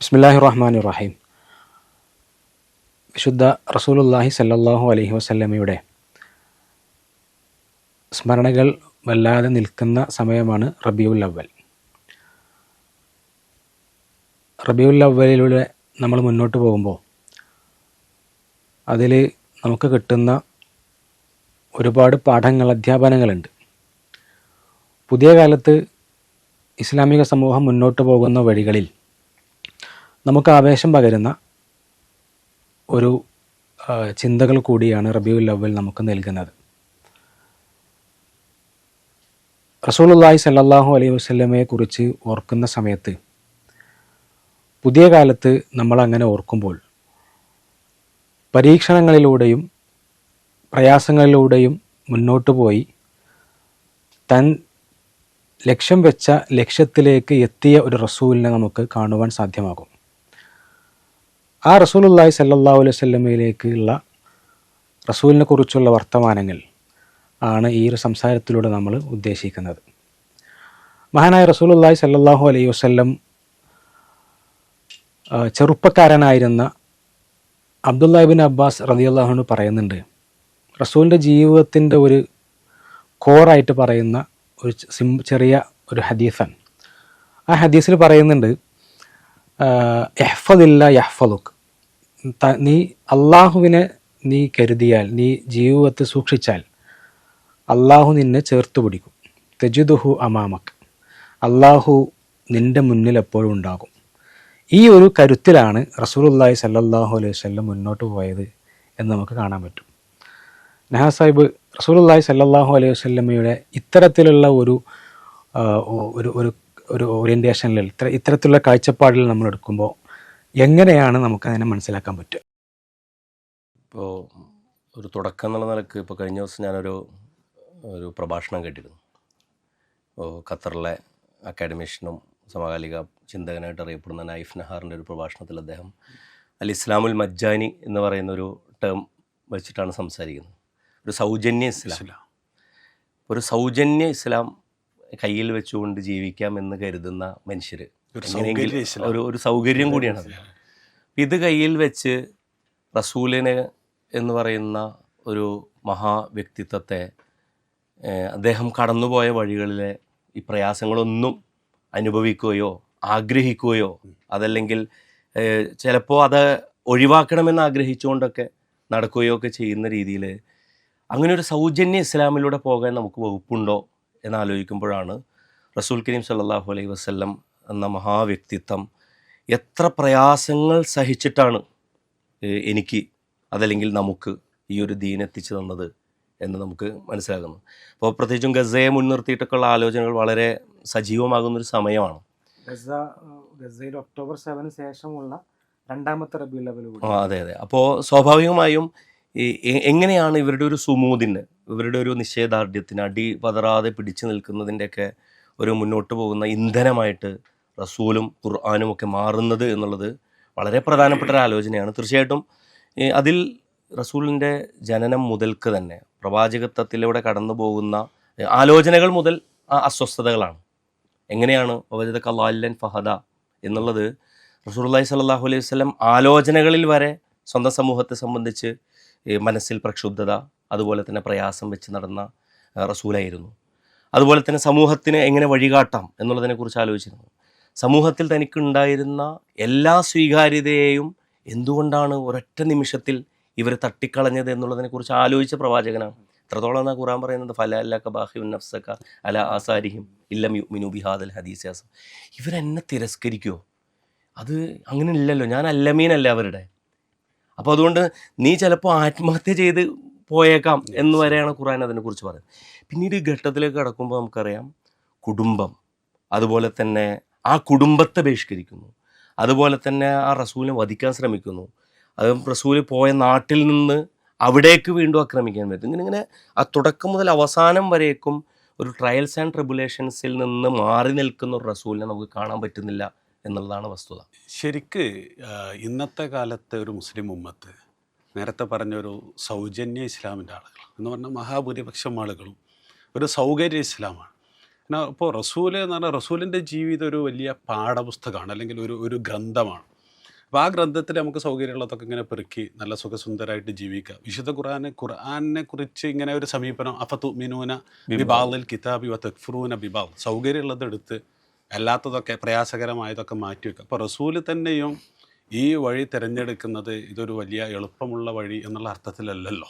ബിസ്മില്ലാഹിർ റഹ്മാനിർ റഹീം. വിശുദ്ധ റസൂലുള്ളാഹി സല്ലല്ലാഹു അലൈഹി വസല്ലമയുടെ സ്മരണകൾ വല്ലാതെ നിൽക്കുന്ന സമയമാണ് റബീഉൽ അവ്വൽ. റബീഉൽ അവ്വലിലൂടെ നമ്മൾ മുന്നോട്ട് പോകുമ്പോൾ അതിൽ നമുക്ക് കിട്ടുന്ന ഒരുപാട് പാഠങ്ങൾ, അധ്യാപനങ്ങളുണ്ട്. പുതിയ കാലത്ത് ഇസ്ലാമിക സമൂഹം മുന്നോട്ട് പോകുന്ന വഴികളിൽ നമുക്ക് ആവേശം പകരുന്ന ഒരു ചിന്തകൾ കൂടിയാണ് റബീഉൽ അവ്വൽ നമുക്ക് നൽകുന്നത്. റസൂലുള്ളാഹി സല്ലല്ലാഹു അലൈഹി വസല്ലമയെ കുറിച്ച് ഓർക്കുന്ന സമയത്ത്, പുതിയ കാലത്ത് നമ്മൾ അങ്ങനെ ഓർക്കുമ്പോൾ പരീക്ഷണങ്ങളിലൂടെയും പ്രയാസങ്ങളിലൂടെയും മുന്നോട്ട് പോയി താൻ ലക്ഷ്യം വെച്ച ലക്ഷ്യത്തിലേക്ക് എത്തിയ ഒരു റസൂലിനെ നമുക്ക് കാണുവാൻ സാധ്യമാകും. ആ റസൂലുള്ളാഹി സല്ലല്ലാഹു അലൈഹി വസല്ലമയിലേക്കുള്ള റസൂലിനെ കുറിച്ചുള്ള വർത്തമാനങ്ങൾ ആണ് ഈ ഒരു സംസാരത്തിലൂടെ നമ്മൾ ഉദ്ദേശിക്കുന്നത്. മഹാനായ റസൂലുള്ളാഹി സല്ലല്ലാഹു അലൈഹി വസല്ലം ചെറുപ്പക്കാരനായിരുന്ന അബ്ദുല്ലാഹി ഇബ്നു അബ്ബാസ് റളിയല്ലാഹു അൻഹു പറയുന്നുണ്ട്, റസൂലിൻ്റെ ജീവിതത്തിൻ്റെ ഒരു കോറായിട്ട് പറയുന്ന ഒരു ചെറിയ ഒരു ഹദീസാണ്. ആ ഹദീസിൽ പറയുന്നുണ്ട്, ഇഹ്ഫദില്ല യഹ്ഫദുക്, നീ അള്ളാഹുവിനെ നീ കരുതിയാൽ, നീ ജീവിതത്തിൽ സൂക്ഷിച്ചാൽ അള്ളാഹു നിന്നെ ചേർത്ത് പിടിക്കും. തജിദുഹു അമാമക്, അള്ളാഹു നിൻ്റെ മുന്നിൽ എപ്പോഴും ഉണ്ടാകും. ഈ ഒരു കരുത്തിലാണ് റസൂലുള്ളാഹി സല്ലല്ലാഹു അലൈഹി വസല്ലം മുന്നോട്ട് പോയത് എന്ന് നമുക്ക് കാണാൻ പറ്റും. നഹാസ് സാഹിബ്, റസൂലുള്ളാഹി സല്ലല്ലാഹു അലൈഹി വസല്ലമയുടെ ഇത്തരത്തിലുള്ള ഒരു ഒരു ഓറിയൻറ്റേഷനിൽ, ഇത്തരത്തിലുള്ള കാഴ്ചപ്പാടിൽ നമ്മൾ എടുക്കുമ്പോൾ എങ്ങനെയാണ് നമുക്കതിനെ മനസ്സിലാക്കാൻ പറ്റുക? ഇപ്പോൾ ഒരു തുടക്കം എന്നുള്ള നിലക്ക് ഇപ്പോൾ കഴിഞ്ഞ ദിവസം ഞാനൊരു പ്രഭാഷണം കേട്ടിരുന്നു. ഇപ്പോൾ ഖത്തറിലെ അക്കാഡമിഷ്യനും സമകാലിക ചിന്തകനായിട്ട് അറിയപ്പെടുന്ന നൈഫ് നഹാറിൻ്റെ ഒരു പ്രഭാഷണത്തിൽ അദ്ദേഹം അൽ ഇസ്ലാമുൽ മജ്ജാനി എന്ന് പറയുന്ന ഒരു ടേം വെച്ചിട്ടാണ് സംസാരിക്കുന്നത്. ഒരു സൗജന്യ ഇസ്ലാം, ഒരു സൗജന്യ ഇസ്ലാം കയ്യിൽ വെച്ചുകൊണ്ട് ജീവിക്കാമെന്ന് കരുതുന്ന മനുഷ്യർ, ഒരു സൗകര്യം കൂടിയാണ്. ഇത് കയ്യിൽ വെച്ച് റസൂലിന് എന്ന് പറയുന്ന ഒരു മഹാവ്യക്തിത്വത്തെ, അദ്ദേഹം കടന്നുപോയ വഴികളിലെ ഈ പ്രയാസങ്ങളൊന്നും അനുഭവിക്കുകയോ ആഗ്രഹിക്കുകയോ അതല്ലെങ്കിൽ ചിലപ്പോൾ അത് ഒഴിവാക്കണമെന്ന് ആഗ്രഹിച്ചുകൊണ്ടൊക്കെ നടക്കുകയോ ഒക്കെ ചെയ്യുന്ന രീതിയിൽ അങ്ങനെ ഒരു സൗജന്യ ഇസ്ലാമിലൂടെ പോകാൻ നമുക്ക് വകുപ്പുണ്ടോ എന്നാലോചിക്കുമ്പോഴാണ് റസൂൽ കരീം സല്ലല്ലാഹു അലൈഹി വസല്ലം എന്ന മഹാവ്യക്തിത്വം എത്ര പ്രയാസങ്ങൾ സഹിച്ചിട്ടാണ് എനിക്ക് അതല്ലെങ്കിൽ നമുക്ക് ഈ ഒരു ദീൻ എത്തിച്ചു തന്നത് എന്ന് നമുക്ക് മനസ്സിലാക്കുന്നു. അപ്പോൾ പ്രത്യേകിച്ചും ഗസയെ മുൻനിർത്തിയിട്ടൊക്കെയുള്ള ആലോചനകൾ വളരെ സജീവമാകുന്നൊരു സമയമാണ്. ഗസയിൽ ഒക്ടോബർ 7 ശേഷമുള്ള രണ്ടാമത്തെ റബീഉൽ അവ്വൽ. അതെ. അപ്പോൾ സ്വാഭാവികമായും എങ്ങനെയാണ് ഇവരുടെ ഒരു സുമൂദിന്, ഇവരുടെ ഒരു നിശ്ചയദാർഢ്യത്തിന് അടി പതറാതെ പിടിച്ചു നിൽക്കുന്നതിൻ്റെയൊക്കെ ഒരു മുന്നോട്ട് പോകുന്ന ഇന്ധനമായിട്ട് റസൂലും ഖുർആനും ഒക്കെ മാറുന്നത് എന്നുള്ളത് വളരെ പ്രധാനപ്പെട്ട ഒരു ആലോചനയാണ്. തീർച്ചയായിട്ടും അതിൽ റസൂലിൻ്റെ ജനനം മുതൽക്ക് തന്നെ പ്രവാചകത്വത്തിലൂടെ കടന്നു പോകുന്ന ആലോചനകൾ മുതൽ അസ്വസ്ഥതകളാണ്. എങ്ങനെയാണ് വവജദക ളാല്ലൻ ഫഹദ എന്നുള്ളത് റസൂലുള്ളാഹി സ്വല്ലല്ലാഹു അലൈഹി വസല്ലം ആലോചനകളിൽ വരെ സ്വന്തം സമൂഹത്തെ സംബന്ധിച്ച് മനസ്സിൽ പ്രക്ഷുബ്ധത, അതുപോലെ തന്നെ പ്രയാസം വെച്ച് നടന്ന റസൂലായിരുന്നു. അതുപോലെ തന്നെ സമൂഹത്തിന് എങ്ങനെ വഴികാട്ടാം എന്നുള്ളതിനെക്കുറിച്ച് ആലോചിച്ചിരുന്നു. സമൂഹത്തിൽ തനിക്കുണ്ടായിരുന്ന എല്ലാ സ്വീകാര്യതയെയും എന്തുകൊണ്ടാണ് ഒരൊറ്റ നിമിഷത്തിൽ ഇവർ തട്ടിക്കളഞ്ഞത് എന്നുള്ളതിനെക്കുറിച്ച് ആലോചിച്ച പ്രവാചകനാണ്. എത്രത്തോളം എന്നാണ് ഖുർആൻ പറയുന്നത്, ഫലഅല്ലക ബാഖിഉൻ നഫ്സക അലാ ആസാരിഹിം ഇല്ലം യുഅ്മിനൂ ബിഹാദൽ ഹദീസ്. ഇവരെന്നെ തിരസ്കരിക്കുമോ? അത് അങ്ങനെ ഇല്ലല്ലോ, ഞാൻ അല്ലമീനല്ല അവരുടെ. അപ്പോൾ അതുകൊണ്ട് നീ ചിലപ്പോൾ ആത്മഹത്യ ചെയ്ത് പോയേക്കാം എന്ന് വരെയാണ് ഖുർആൻ അതിനെക്കുറിച്ച് പറയുന്നത്. പിന്നീട് ഘട്ടത്തിലേക്ക് കടക്കുമ്പോൾ നമുക്കറിയാം, കുടുംബം, അതുപോലെ തന്നെ ആ കുടുംബത്തെ ബഹിഷ്കരിക്കുന്നു, അതുപോലെ തന്നെ ആ റസൂലിനെ വധിക്കാൻ ശ്രമിക്കുന്നു, അത് റസൂൽ പോയ നാട്ടിൽ നിന്ന് അവിടേക്ക് വീണ്ടും ആക്രമിക്കാൻ പറ്റും. ഇങ്ങനെ ആ തുടക്കം മുതൽ അവസാനം വരേക്കും ഒരു ട്രയൽസ് ആൻഡ് ട്രിബുലേഷൻസിൽ നിന്ന് മാറി നിൽക്കുന്ന ഒരു റസൂലിനെ നമുക്ക് കാണാൻ പറ്റുന്നില്ല എന്നുള്ളതാണ് വസ്തുത. ശരിക്ക് ഇന്നത്തെ കാലത്തെ ഒരു മുസ്ലിം ഉമ്മത്ത്, നേരത്തെ പറഞ്ഞൊരു സൗജന്യ ഇസ്ലാമിൻ്റെ ആളുകൾ എന്ന് പറഞ്ഞാൽ മഹാഭൂരിപക്ഷം ആളുകളും ഒരു സൗകര്യ ഇസ്ലാമാണ്. പിന്നെ ഇപ്പോൾ റസൂല് എന്ന് പറഞ്ഞാൽ റസൂലിൻ്റെ ജീവിതം ഒരു വലിയ പാഠപുസ്തകമാണ്, അല്ലെങ്കിൽ ഒരു ഗ്രന്ഥമാണ്. അപ്പോൾ ആ ഗ്രന്ഥത്തിൽ നമുക്ക് സൗകര്യമുള്ളതൊക്കെ ഇങ്ങനെ പെറുക്കി നല്ല സുഖസുന്ദരമായിട്ട് ജീവിക്കുക. വിശുദ്ധ ഖുർആനെ കുറിച്ച് ഇങ്ങനെ ഒരു സമീപനം, അഫതുമിനൂന ബിബാദിൽ കിതാബി വതക്ഫുറൂന ബിബാദ്, സൗകര്യമുള്ളത് എടുത്ത് അല്ലാത്തതൊക്കെ പ്രയാസകരമായതൊക്കെ മാറ്റിവെക്കുക. അപ്പോൾ റസൂല് തന്നെയും ഈ വഴി തിരഞ്ഞെടുക്കുന്നത് ഇതൊരു വലിയ എളുപ്പമുള്ള വഴി എന്നുള്ള അർത്ഥത്തിലല്ലല്ലോ.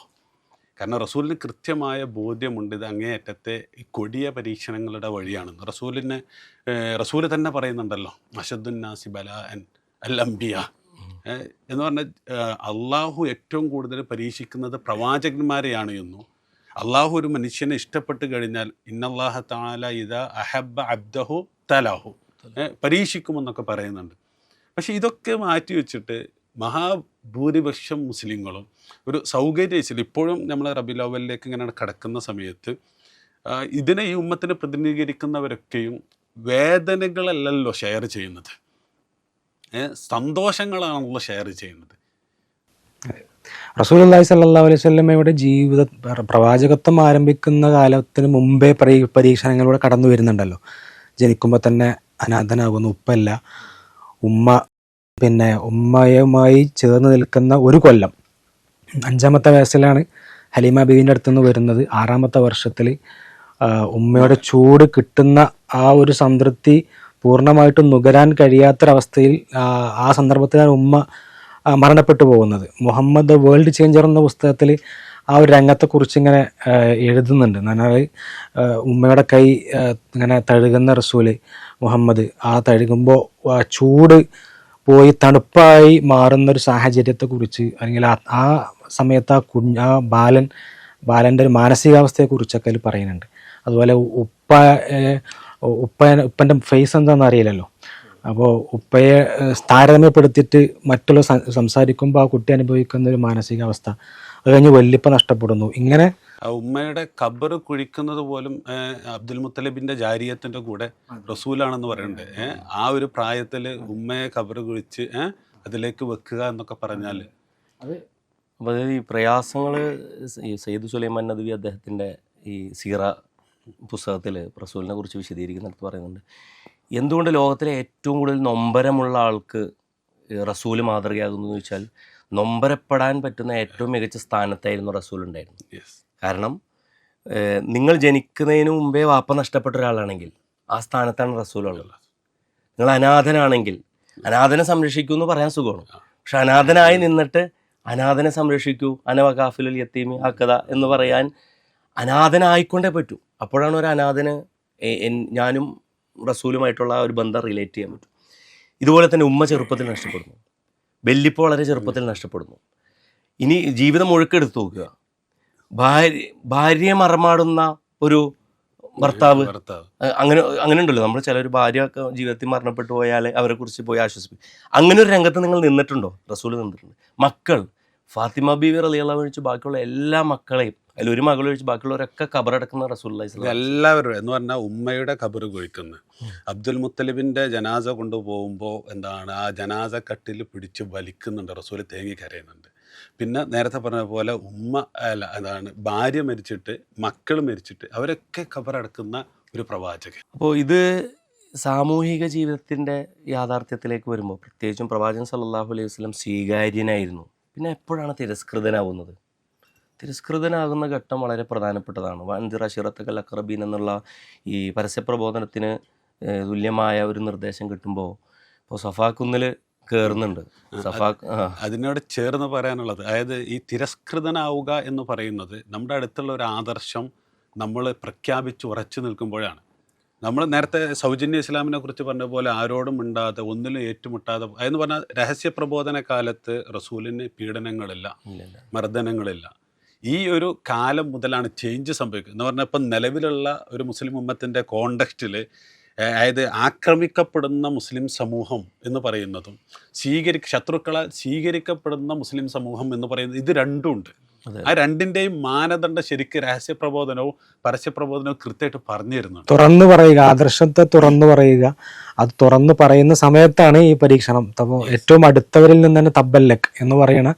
കാരണം റസൂലിന് കൃത്യമായ ബോധ്യമുണ്ട് ഇത് അങ്ങേയറ്റത്തെ ഈ കൊടിയ പരീക്ഷണങ്ങളുടെ വഴിയാണെന്ന്. റസൂല് തന്നെ പറയുന്നുണ്ടല്ലോ, അശദ്ദുന്നാസി ബലാഅൻ അൽ അംബിയ എന്ന് പറഞ്ഞാൽ അള്ളാഹു ഏറ്റവും കൂടുതൽ പരീക്ഷിക്കുന്നത് പ്രവാചകന്മാരെയാണ് എന്നും, അള്ളാഹു ഒരു മനുഷ്യനെ ഇഷ്ടപ്പെട്ട് കഴിഞ്ഞാൽ ഇന്നല്ലാഹ തആല ഇദാ അഹബ്ബ അബ്ദഹു തലാഹു, പരീക്ഷിക്കുമെന്നൊക്കെ പറയുന്നുണ്ട്. പക്ഷെ ഇതൊക്കെ മാറ്റി വെച്ചിട്ട് മഹാഭൂരിപക്ഷം മുസ്ലിങ്ങളും ഒരു സൗകര്യം ഇപ്പോഴും നമ്മൾ റബീഉൽ അവ്വലിലേക്ക് ഇങ്ങനെ കടക്കുന്ന സമയത്ത് ഇതിനെ ഈ ഉമ്മത്തിനെ പ്രതിനിധീകരിക്കുന്നവരൊക്കെയും വേദനകളല്ലല്ലോ ഷെയർ ചെയ്യുന്നത്, സന്തോഷങ്ങളാണല്ലോ ഷെയർ ചെയ്യുന്നത്. റസൂലുള്ളാഹി സ്വല്ലല്ലാഹു അലൈഹി വസല്ലമയുടെ പ്രവാചകത്വം ആരംഭിക്കുന്ന കാലത്തിന് മുമ്പേ പരീക്ഷണങ്ങളിലൂടെ കടന്നു വരുന്നുണ്ടല്ലോ. ജനിക്കുമ്പോൾ തന്നെ അനാഥനാകുന്നു, ഉപ്പല്ല, ഉമ്മ പിന്നെ ഉമ്മയുമായി ചേർന്ന് നിൽക്കുന്ന ഒരു കൊല്ലം, 5-ാമത്തെ വയസ്സിലാണ് ഹലീമ ബീവിൻ്റെ അടുത്തുനിന്ന് വരുന്നത്. 6-ാമത്തെ വർഷത്തിൽ ഉമ്മയുടെ ചൂട് കിട്ടുന്ന ആ ഒരു സംതൃപ്തി പൂർണ്ണമായിട്ടും നുകരാൻ കഴിയാത്തൊരവസ്ഥയിൽ ആ സന്ദർഭത്തിലാണ് ഉമ്മ മരണപ്പെട്ടു പോകുന്നത്. മുഹമ്മദ് വേൾഡ് ചേഞ്ചർ എന്ന പുസ്തകത്തിൽ ആ ഒരു രംഗത്തെക്കുറിച്ച് ഇങ്ങനെ എഴുതുന്നുണ്ട്. എന്നാൽ ഉമ്മയുടെ കൈ ഇങ്ങനെ തഴുകുന്ന റസൂല് മുഹമ്മദ് ആ തഴുകുമ്പോൾ ചൂട് പോയി തണുപ്പായി മാറുന്നൊരു സാഹചര്യത്തെക്കുറിച്ച്, അല്ലെങ്കിൽ ആ സമയത്ത് ആ ബാലൻ്റെ ഒരു മാനസികാവസ്ഥയെക്കുറിച്ചൊക്കെ അതിൽ പറയുന്നുണ്ട്. അതുപോലെ ഉപ്പൻ്റെ ഫേസ് എന്താണെന്ന് അറിയില്ലല്ലോ. അപ്പോൾ ഉപ്പയെ താരതമ്യപ്പെടുത്തിയിട്ട് മറ്റുള്ള സംസാരിക്കുമ്പോൾ ആ കുട്ടി അനുഭവിക്കുന്ന ഒരു മാനസികാവസ്ഥ, അത് കഴിഞ്ഞ് വല്യപ്പ നഷ്ടപ്പെടുന്നു. ഇങ്ങനെ ഉമ്മയുടെ ഖബർ കുഴിക്കുന്നത് പോലും അബ്ദുൽ മുത്തലിബിന്റെ ജാരിയത്തിന്റെ കൂടെ റസൂലാണെന്ന് പറയുന്നുണ്ട്. ആ ഒരു പ്രായത്തിൽ ഉമ്മയെ ഖബർ കുഴിച്ച് അതിലേക്ക് വെക്കുക എന്നൊക്കെ പറഞ്ഞാൽ അപ്പോൾ അതായത് ഈ പ്രയാസങ്ങൾ ഈ സയ്യിദ് സുലൈമാൻ നദ്വി അദ്ദേഹത്തിൻ്റെ ഈ സീറ പുസ്തകത്തിൽ റസൂലിനെ കുറിച്ച് വിശദീകരിക്കുന്നിടത്ത് പറയുന്നുണ്ട്, എന്തുകൊണ്ട് ലോകത്തിലെ ഏറ്റവും കൂടുതൽ നൊമ്പരമുള്ള ആൾക്ക് റസൂല് മാതൃകയാകുന്നു എന്ന് ചോദിച്ചാൽ, നൊമ്പരപ്പെടാൻ പറ്റുന്ന ഏറ്റവും മികച്ച സ്ഥാനത്തായിരുന്നു റസൂൽ ഉണ്ടായിരുന്നു. കാരണം നിങ്ങൾ ജനിക്കുന്നതിന് മുമ്പേ വാപ്പ നഷ്ടപ്പെട്ട ഒരാളാണെങ്കിൽ ആ സ്ഥാനത്താണ് റസൂലുള്ളത്. നിങ്ങൾ അനാഥനാണെങ്കിൽ അനാഥനെ സംരക്ഷിക്കൂ എന്ന് പറയാൻ സുഖമാണ്, പക്ഷെ അനാഥനായി നിന്നിട്ട് അനാഥനെ സംരക്ഷിക്കൂ, അനവകാഫിലുൽ യത്തീമി ഹക്കദ എന്ന് പറയാൻ അനാഥനായിക്കൊണ്ടേ പറ്റൂ. അപ്പോഴാണ് ഒരു അനാഥന് ഞാനും റസൂലുമായിട്ടുള്ള ഒരു ബന്ധം റിലേറ്റ് ചെയ്യാൻ പറ്റും. ഇതുപോലെ തന്നെ ഉമ്മ ചെറുപ്പത്തിൽ നഷ്ടപ്പെടുന്നു, വല്യപ്പ വളരെ ചെറുപ്പത്തിൽ നഷ്ടപ്പെടുന്നു. ഇനി ജീവിതം മുഴുക്കെടുത്ത് നോക്കുക, ഭാര്യയെ മറമാടുന്ന ഒരു ഭർത്താവ്, അങ്ങനെ ഉണ്ടല്ലോ. നമ്മൾ ചിലർ ഭാര്യ ജീവിതത്തിൽ മരണപ്പെട്ടു പോയാൽ അവരെ കുറിച്ച് പോയി ആശ്വസിപ്പിക്കും. അങ്ങനെ ഒരു രംഗത്ത് നിങ്ങൾ നിന്നിട്ടുണ്ടോ? റസൂൽ നിന്നിട്ടുണ്ട്. മക്കൾ, ഫാത്തിമ ബീവി റളിയല്ലാഹു അൻഹ ഒഴിച്ച് ബാക്കിയുള്ള എല്ലാ മക്കളെയും, അതിൽ ഒരു മകൾ ഒഴിച്ച് ബാക്കിയുള്ളവരൊക്കെ ഖബറടക്കുന്ന റസൂലുള്ളാഹി സ്വല്ലല്ലാഹു അലൈഹി വസല്ലം. എല്ലാവരും എന്ന് പറഞ്ഞാൽ ഉമ്മയുടെ ഖബർ കുഴിക്കുന്നത്. അബ്ദുൽ മുത്തലിബിന്റെ ജനാസ കൊണ്ടുപോകുമ്പോൾ ആ ജനാസ കട്ടിൽ പിടിച്ച് വലിക്കുന്നുണ്ട് റസൂൽ, തേങ്ങി കരയുന്നുണ്ട്. പിന്നെ നേരത്തെ പറഞ്ഞ പോലെ ഭാര്യ മരിച്ചിട്ട്, മക്കൾ മരിച്ചിട്ട്, അവരൊക്കെ ഖബറടക്കുന്ന ഒരു പ്രവാചകൻ. അപ്പോൾ ഇത് സാമൂഹിക ജീവിതത്തിൻ്റെ യാഥാർത്ഥ്യത്തിലേക്ക് വരുമ്പോൾ പ്രത്യേകിച്ചും പ്രവാചകൻ സല്ലല്ലാഹു അലൈഹി വസല്ലം സ്വീകാര്യനായിരുന്നു. പിന്നെ എപ്പോഴാണ് തിരസ്കൃതനാവുന്നത്? തിരസ്കൃതനാകുന്ന ഘട്ടം വളരെ പ്രധാനപ്പെട്ടതാണ്. വൻദിർ അശിറത്തക്കൽ അഖറബീൻ എന്നുള്ള ഈ പരസ്യപ്രബോധനത്തിന് തുല്യമായ ഒരു നിർദ്ദേശം കിട്ടുമ്പോൾ ഇപ്പോൾ സഫാക്കുന്നിൽ കയറുന്നുണ്ട്. അതിനോട് ചേർന്ന് പറയാനുള്ളത്, അതായത് ഈ തിരസ്കൃതനാവുക എന്ന് പറയുന്നത് നമ്മുടെ അടുത്തുള്ള ഒരു ആദർശം നമ്മൾ പ്രഖ്യാപിച്ച് ഉറച്ചു നിൽക്കുമ്പോഴാണ്. നമ്മൾ നേരത്തെ സൗജന്യ ഇസ്ലാമിനെ കുറിച്ച് പറഞ്ഞ പോലെ ആരോടും മിണ്ടാതെ, ഒന്നിലും ഏറ്റുമുട്ടാതെ, അതെന്ന് പറഞ്ഞാൽ രഹസ്യ പ്രബോധന കാലത്ത് റസൂലിന് പീഡനങ്ങളില്ല, മർദ്ദനങ്ങളില്ല. ഈ ഒരു കാലം മുതലാണ് ചേഞ്ച് സംഭവിക്കുന്നത്. എന്ന് പറഞ്ഞാൽ ഇപ്പം നിലവിലുള്ള ഒരു മുസ്ലിം ഉമ്മത്തിൻ്റെ കോണ്ടെക്സ്റ്റിൽ, അതായത് ആക്രമിക്കപ്പെടുന്ന മുസ്ലിം സമൂഹം എന്ന് പറയുന്നതും ശത്രുക്കളാൽ സ്വീകരിക്കപ്പെടുന്ന മുസ്ലിം സമൂഹം എന്ന് പറയുന്നത്, ഇത് രണ്ടും ഉണ്ട്. ആ രണ്ടിൻ്റെയും മാനദണ്ഡം ശരിക്കും രഹസ്യപ്രബോധനവും പരസ്യപ്രബോധനവും കൃത്യമായിട്ട് പറഞ്ഞു തരുന്നുണ്ട്. തുറന്നു പറയുക, ആദർശത്തെ തുറന്നു പറയുക, അത് തുറന്നു പറയുന്ന സമയത്താണ് ഈ പരീക്ഷണം. അപ്പോൾ ഏറ്റവും അടുത്തവരിൽ നിന്ന് തന്നെ തബ്ബല്ലക് എന്ന് പറയുന്ന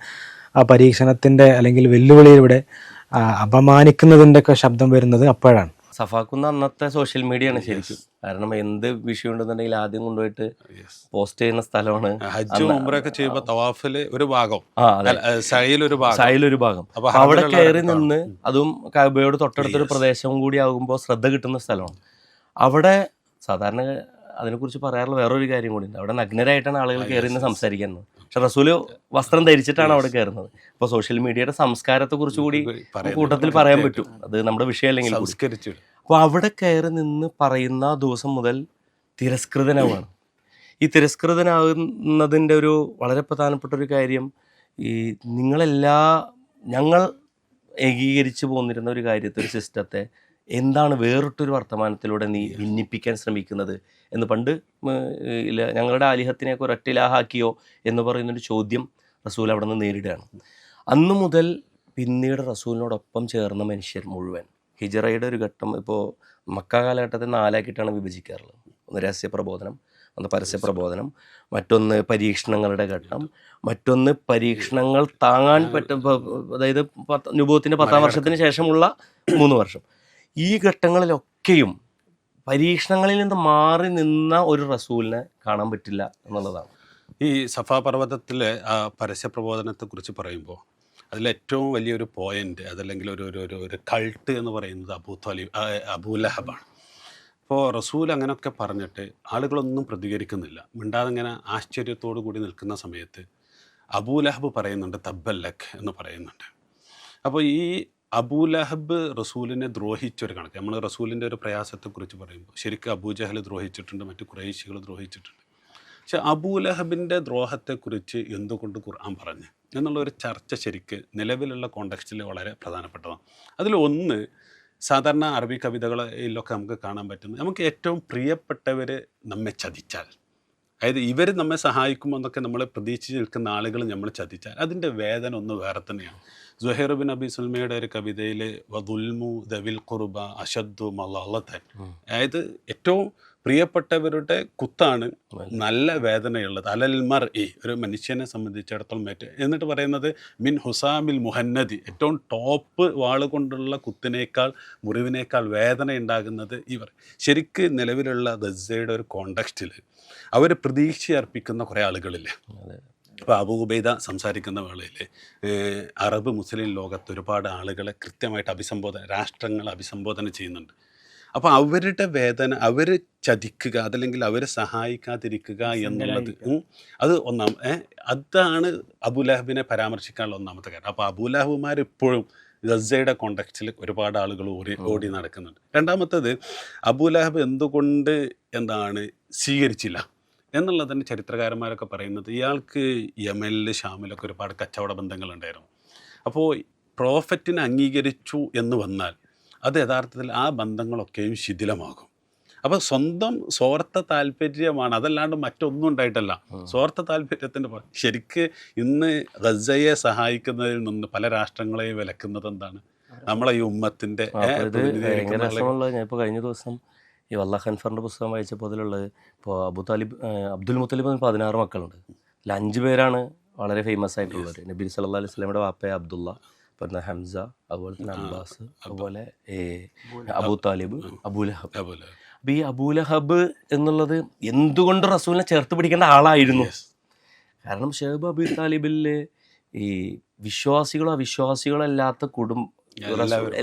ആ പരീക്ഷണത്തിൻ്റെ അല്ലെങ്കിൽ വെല്ലുവിളിയിലൂടെ അപമാനിക്കുന്നതിൻ്റെ ഒക്കെ ശബ്ദം വരുന്നത് അപ്പോഴാണ്. സഫാക്കുന്ന അന്നത്തെ സോഷ്യൽ മീഡിയ ആണ് ശരിക്കും. കാരണം എന്ത് വിഷയം ഉണ്ടെന്നുണ്ടെങ്കിൽ ആദ്യം കൊണ്ടുപോയിട്ട് പോസ്റ്റ് ചെയ്യുന്ന സ്ഥലമാണ്. ഹജ്ജും ഉംറയൊക്കെ ചെയ്യുമ്പോൾ തവാഫില് ഒരു ഭാഗം, സൈലൊരു ഭാഗം അവിടെ കയറി നിന്ന്, അതും കഅബയോട് തൊട്ടടുത്തൊരു പ്രദേശവും കൂടി ആകുമ്പോൾ ശ്രദ്ധ കിട്ടുന്ന സ്ഥലമാണ്. അവിടെ സാധാരണ അതിനെക്കുറിച്ച് പറയാറുള്ള വേറൊരു കാര്യം കൂടി ഉണ്ട്. അവിടെ നഗ്നരായിട്ടാണ് ആളുകൾ കയറി നിന്ന് സംസാരിക്കുന്നത്. പക്ഷെ റസൂല് വസ്ത്രം ധരിച്ചിട്ടാണ് അവിടെ കയറുന്നത്. അപ്പോൾ സോഷ്യൽ മീഡിയയുടെ സംസ്കാരത്തെക്കുറിച്ച് കൂടി കൂട്ടത്തിൽ പറയാൻ പറ്റും. അത് നമ്മുടെ വിഷയമല്ലെങ്കിൽ. അപ്പോൾ അവിടെ കയറി നിന്ന് പറയുന്ന ദിവസം മുതൽ തിരസ്കൃതനാവാണ്. ഈ തിരസ്കൃതനാകുന്നതിൻ്റെ ഒരു വളരെ പ്രധാനപ്പെട്ട ഒരു കാര്യം, ഈ ഞങ്ങൾ ഏകീകരിച്ച് പോന്നിരുന്ന ഒരു കാര്യത്തെ, ഒരു സിസ്റ്റത്തെ എന്താണ് വേറിട്ടൊരു വർത്തമാനത്തിലൂടെ നീ ഭിന്നിപ്പിക്കാൻ ശ്രമിക്കുന്നത് എന്ന് പണ്ട് ഞങ്ങളുടെ ആലിഹത്തിനെയൊക്കെ ഒരൊറ്റ ഇലാഹാക്കിയോ എന്ന് പറയുന്നൊരു ചോദ്യം റസൂൽ അവിടെ നിന്ന് നേരിടുകയാണ്. അന്നു മുതൽ പിന്നീട് റസൂലിനോടൊപ്പം ചേർന്ന മനുഷ്യർ മുഴുവൻ ഹിജറയുടെ ഒരു ഘട്ടം, ഇപ്പോൾ മക്ക കാലഘട്ടത്തെ 4 ആക്കിയിട്ടാണ് വിഭജിക്കാറുള്ളത്. ഒന്ന് രഹസ്യ പ്രബോധനം, ഒന്ന് പരസ്യ പ്രബോധനം, മറ്റൊന്ന് പരീക്ഷണങ്ങളുടെ ഘട്ടം, മറ്റൊന്ന് പരീക്ഷണങ്ങൾ താങ്ങാൻ അതായത് നുബൂവത്തിന്റെ 10-ാം വർഷത്തിന് ശേഷമുള്ള 3 വർഷം. ഈ ഘട്ടങ്ങളിലൊക്കെയും പരീക്ഷണങ്ങളിൽ നിന്ന് മാറി നിന്ന ഒരു റസൂലിനെ കാണാൻ പറ്റില്ല എന്നുള്ളതാണ്. ഈ സഫാ പർവ്വതത്തിലെ ആ പരസ്യ പ്രബോധനത്തെക്കുറിച്ച് പറയുമ്പോൾ അതിലേറ്റവും വലിയൊരു പോയിന്റ്, അതല്ലെങ്കിൽ ഒരു കൾട്ട് എന്ന് പറയുന്നത് അബൂലഹബാണ്. അപ്പോൾ റസൂൽ അങ്ങനെയൊക്കെ പറഞ്ഞിട്ട് ആളുകളൊന്നും പ്രതികരിക്കുന്നില്ല, മിണ്ടാതെ ഇങ്ങനെ ആശ്ചര്യത്തോടു കൂടി നിൽക്കുന്ന സമയത്ത് അബൂലഹബ് പറയുന്നുണ്ട്, തബ്ബല്ലക് എന്ന് പറയുന്നുണ്ട്. അപ്പോൾ ഈ അബൂലഹബ് റസൂലിനെ ദ്രോഹിച്ചൊരു കണക്ക്, നമ്മൾ റസൂലിൻ്റെ ഒരു പ്രയാസത്തെക്കുറിച്ച് പറയുമ്പോൾ ശരിക്കും അബൂജഹൽ ദ്രോഹിച്ചിട്ടുണ്ട്, മറ്റു ഖുറൈശികൾ ദ്രോഹിച്ചിട്ടുണ്ട്. പക്ഷെ അബൂലഹബിൻ്റെ ദ്രോഹത്തെക്കുറിച്ച് എന്തുകൊണ്ട് ഖുർആൻ പറഞ്ഞു എന്നുള്ളൊരു ചർച്ച ശരിക്ക് നിലവിലുള്ള കോണ്ടെക്സ്റ്റിൽ വളരെ പ്രധാനപ്പെട്ടതാണ്. അതിലൊന്ന്, സാധാരണ അറബി കവിതകളിലൊക്കെ നമുക്ക് കാണാൻ പറ്റുന്നത്, നമുക്ക് ഏറ്റവും പ്രിയപ്പെട്ടവർ നമ്മെ ചതിച്ചാൽ, അതായത് ഇവർ നമ്മെ സഹായിക്കുമ്പോൾ എന്നൊക്കെ നമ്മൾ പ്രതീക്ഷിച്ച് നിൽക്കുന്ന ആളുകൾ നമ്മൾ ചതിച്ചാൽ അതിൻ്റെ വേദന ഒന്ന് വേറെ തന്നെയാണ്. സുഹൈർ ബിൻ അബി സുൽമയുടെ ഒരു കവിതയിൽ വദുൽമു ദവിൽ ഖുർബ അശദ്ദു മളളതൻ, അതായത് ഏറ്റവും പ്രിയപ്പെട്ടവരുടെ കുത്താണ് നല്ല വേദനയുള്ളത്. അലൽ മർഇ, ഒരു മനുഷ്യനെ സംബന്ധിച്ചിടത്തോളം എന്നിട്ട് പറയുന്നത് മിൻ ഹുസാമിൽ മുഹന്നദി, ഏറ്റവും ടോപ്പ് വാള് കൊണ്ടുള്ള കുത്തിനേക്കാൾ മുറിവിനേക്കാൾ വേദന ഉണ്ടാകുന്നത് ഇവർ. ശരിക്ക് നിലവിലുള്ള ഗസയുടെ ഒരു കോണ്ടെക്സ്റ്റിൽ അവർ പ്രതീക്ഷ അർപ്പിക്കുന്ന കുറേ ആളുകളില്ലേ. അപ്പോൾ അബൂ ഉബൈദ സംസാരിക്കുന്ന വേളയിൽ അറബ് മുസ്ലിം ലോകത്ത് ഒരുപാട് ആളുകളെ കൃത്യമായിട്ട് രാഷ്ട്രങ്ങൾ അഭിസംബോധന ചെയ്യുന്നുണ്ട്. അപ്പോൾ അവരുടെ വേദന, അവർ ചതിക്കുക അതല്ലെങ്കിൽ അവരെ സഹായിക്കാതിരിക്കുക എന്നുള്ളത് അത് അതാണ് അബൂലഹബിനെ പരാമർശിക്കാനുള്ള ഒന്നാമത്തെ കാര്യം. അപ്പോൾ അബൂലഹബുമാർ ഇപ്പോഴും ഗസയുടെ കോണ്ടെക്സ്റ്റിൽ ഒരുപാട് ആളുകൾ ഓടി നടക്കുന്നുണ്ട്. രണ്ടാമത്തേത്, അബൂലഹബ് എന്തുകൊണ്ട് സ്വീകരിച്ചില്ല എന്നുള്ളതിന് ചരിത്രകാരന്മാരൊക്കെ പറയുന്നത്, ഇയാൾക്ക് യമനിൽ ഷാമിലൊക്കെ ഒരുപാട് കച്ചവട ബന്ധങ്ങളുണ്ടായിരുന്നു. അപ്പോൾ പ്രോഫറ്റിനെ അംഗീകരിച്ചു എന്ന് വന്നാൽ അത് യഥാർത്ഥത്തിൽ ആ ബന്ധങ്ങളൊക്കെയും ശിഥിലമാകും. അപ്പോൾ സ്വന്തം സ്വാർത്ഥ താല്പര്യമാണ്, അതല്ലാണ്ട് മറ്റൊന്നും ഉണ്ടായിട്ടല്ല. സ്വാർത്ഥ താല്പര്യത്തിൻ്റെ ശരിക്ക് ഇന്ന് ഗസയെ സഹായിക്കുന്നതിൽ നിന്ന് പല രാഷ്ട്രങ്ങളെയും വിലക്കുന്നത് എന്താണ്? നമ്മളെ ഈ ഉമ്മത്തിൻ്റെ ഇപ്പോൾ കഴിഞ്ഞ ദിവസം ഈ വല്ലാ ഖൻഫറിൻ്റെ പുസ്തകം വായിച്ചപ്പോൾ അതിലുള്ളത്, ഇപ്പോൾ അബ്ദുൽ മുത്തലിബ് 16 മക്കളുണ്ട്. അതിൽ 5 പേരാണ് വളരെ ഫേമസ് ആയിട്ടുള്ളത്. നബി സല്ലല്ലാഹു അലൈഹി വസല്ലമയുടെ വാപ്പ അബ്ദുള്ള, പിന്നെ ഹംസ, അതുപോലെ തന്നെ അബ്ബാസ്, അതുപോലെ അബൂ താലിബ്, അബൂലഹബ്. അപ്പോൾ ഈ അബൂലഹബ് എന്നുള്ളത് എന്തുകൊണ്ട് റസൂലിനെ ചേർത്ത് പിടിക്കേണ്ട ആളായിരുന്നു. കാരണം ഷേബ് അബൂ താലിബിൽ ഈ വിശ്വാസികളോ അവിശ്വാസികളോ അല്ലാത്ത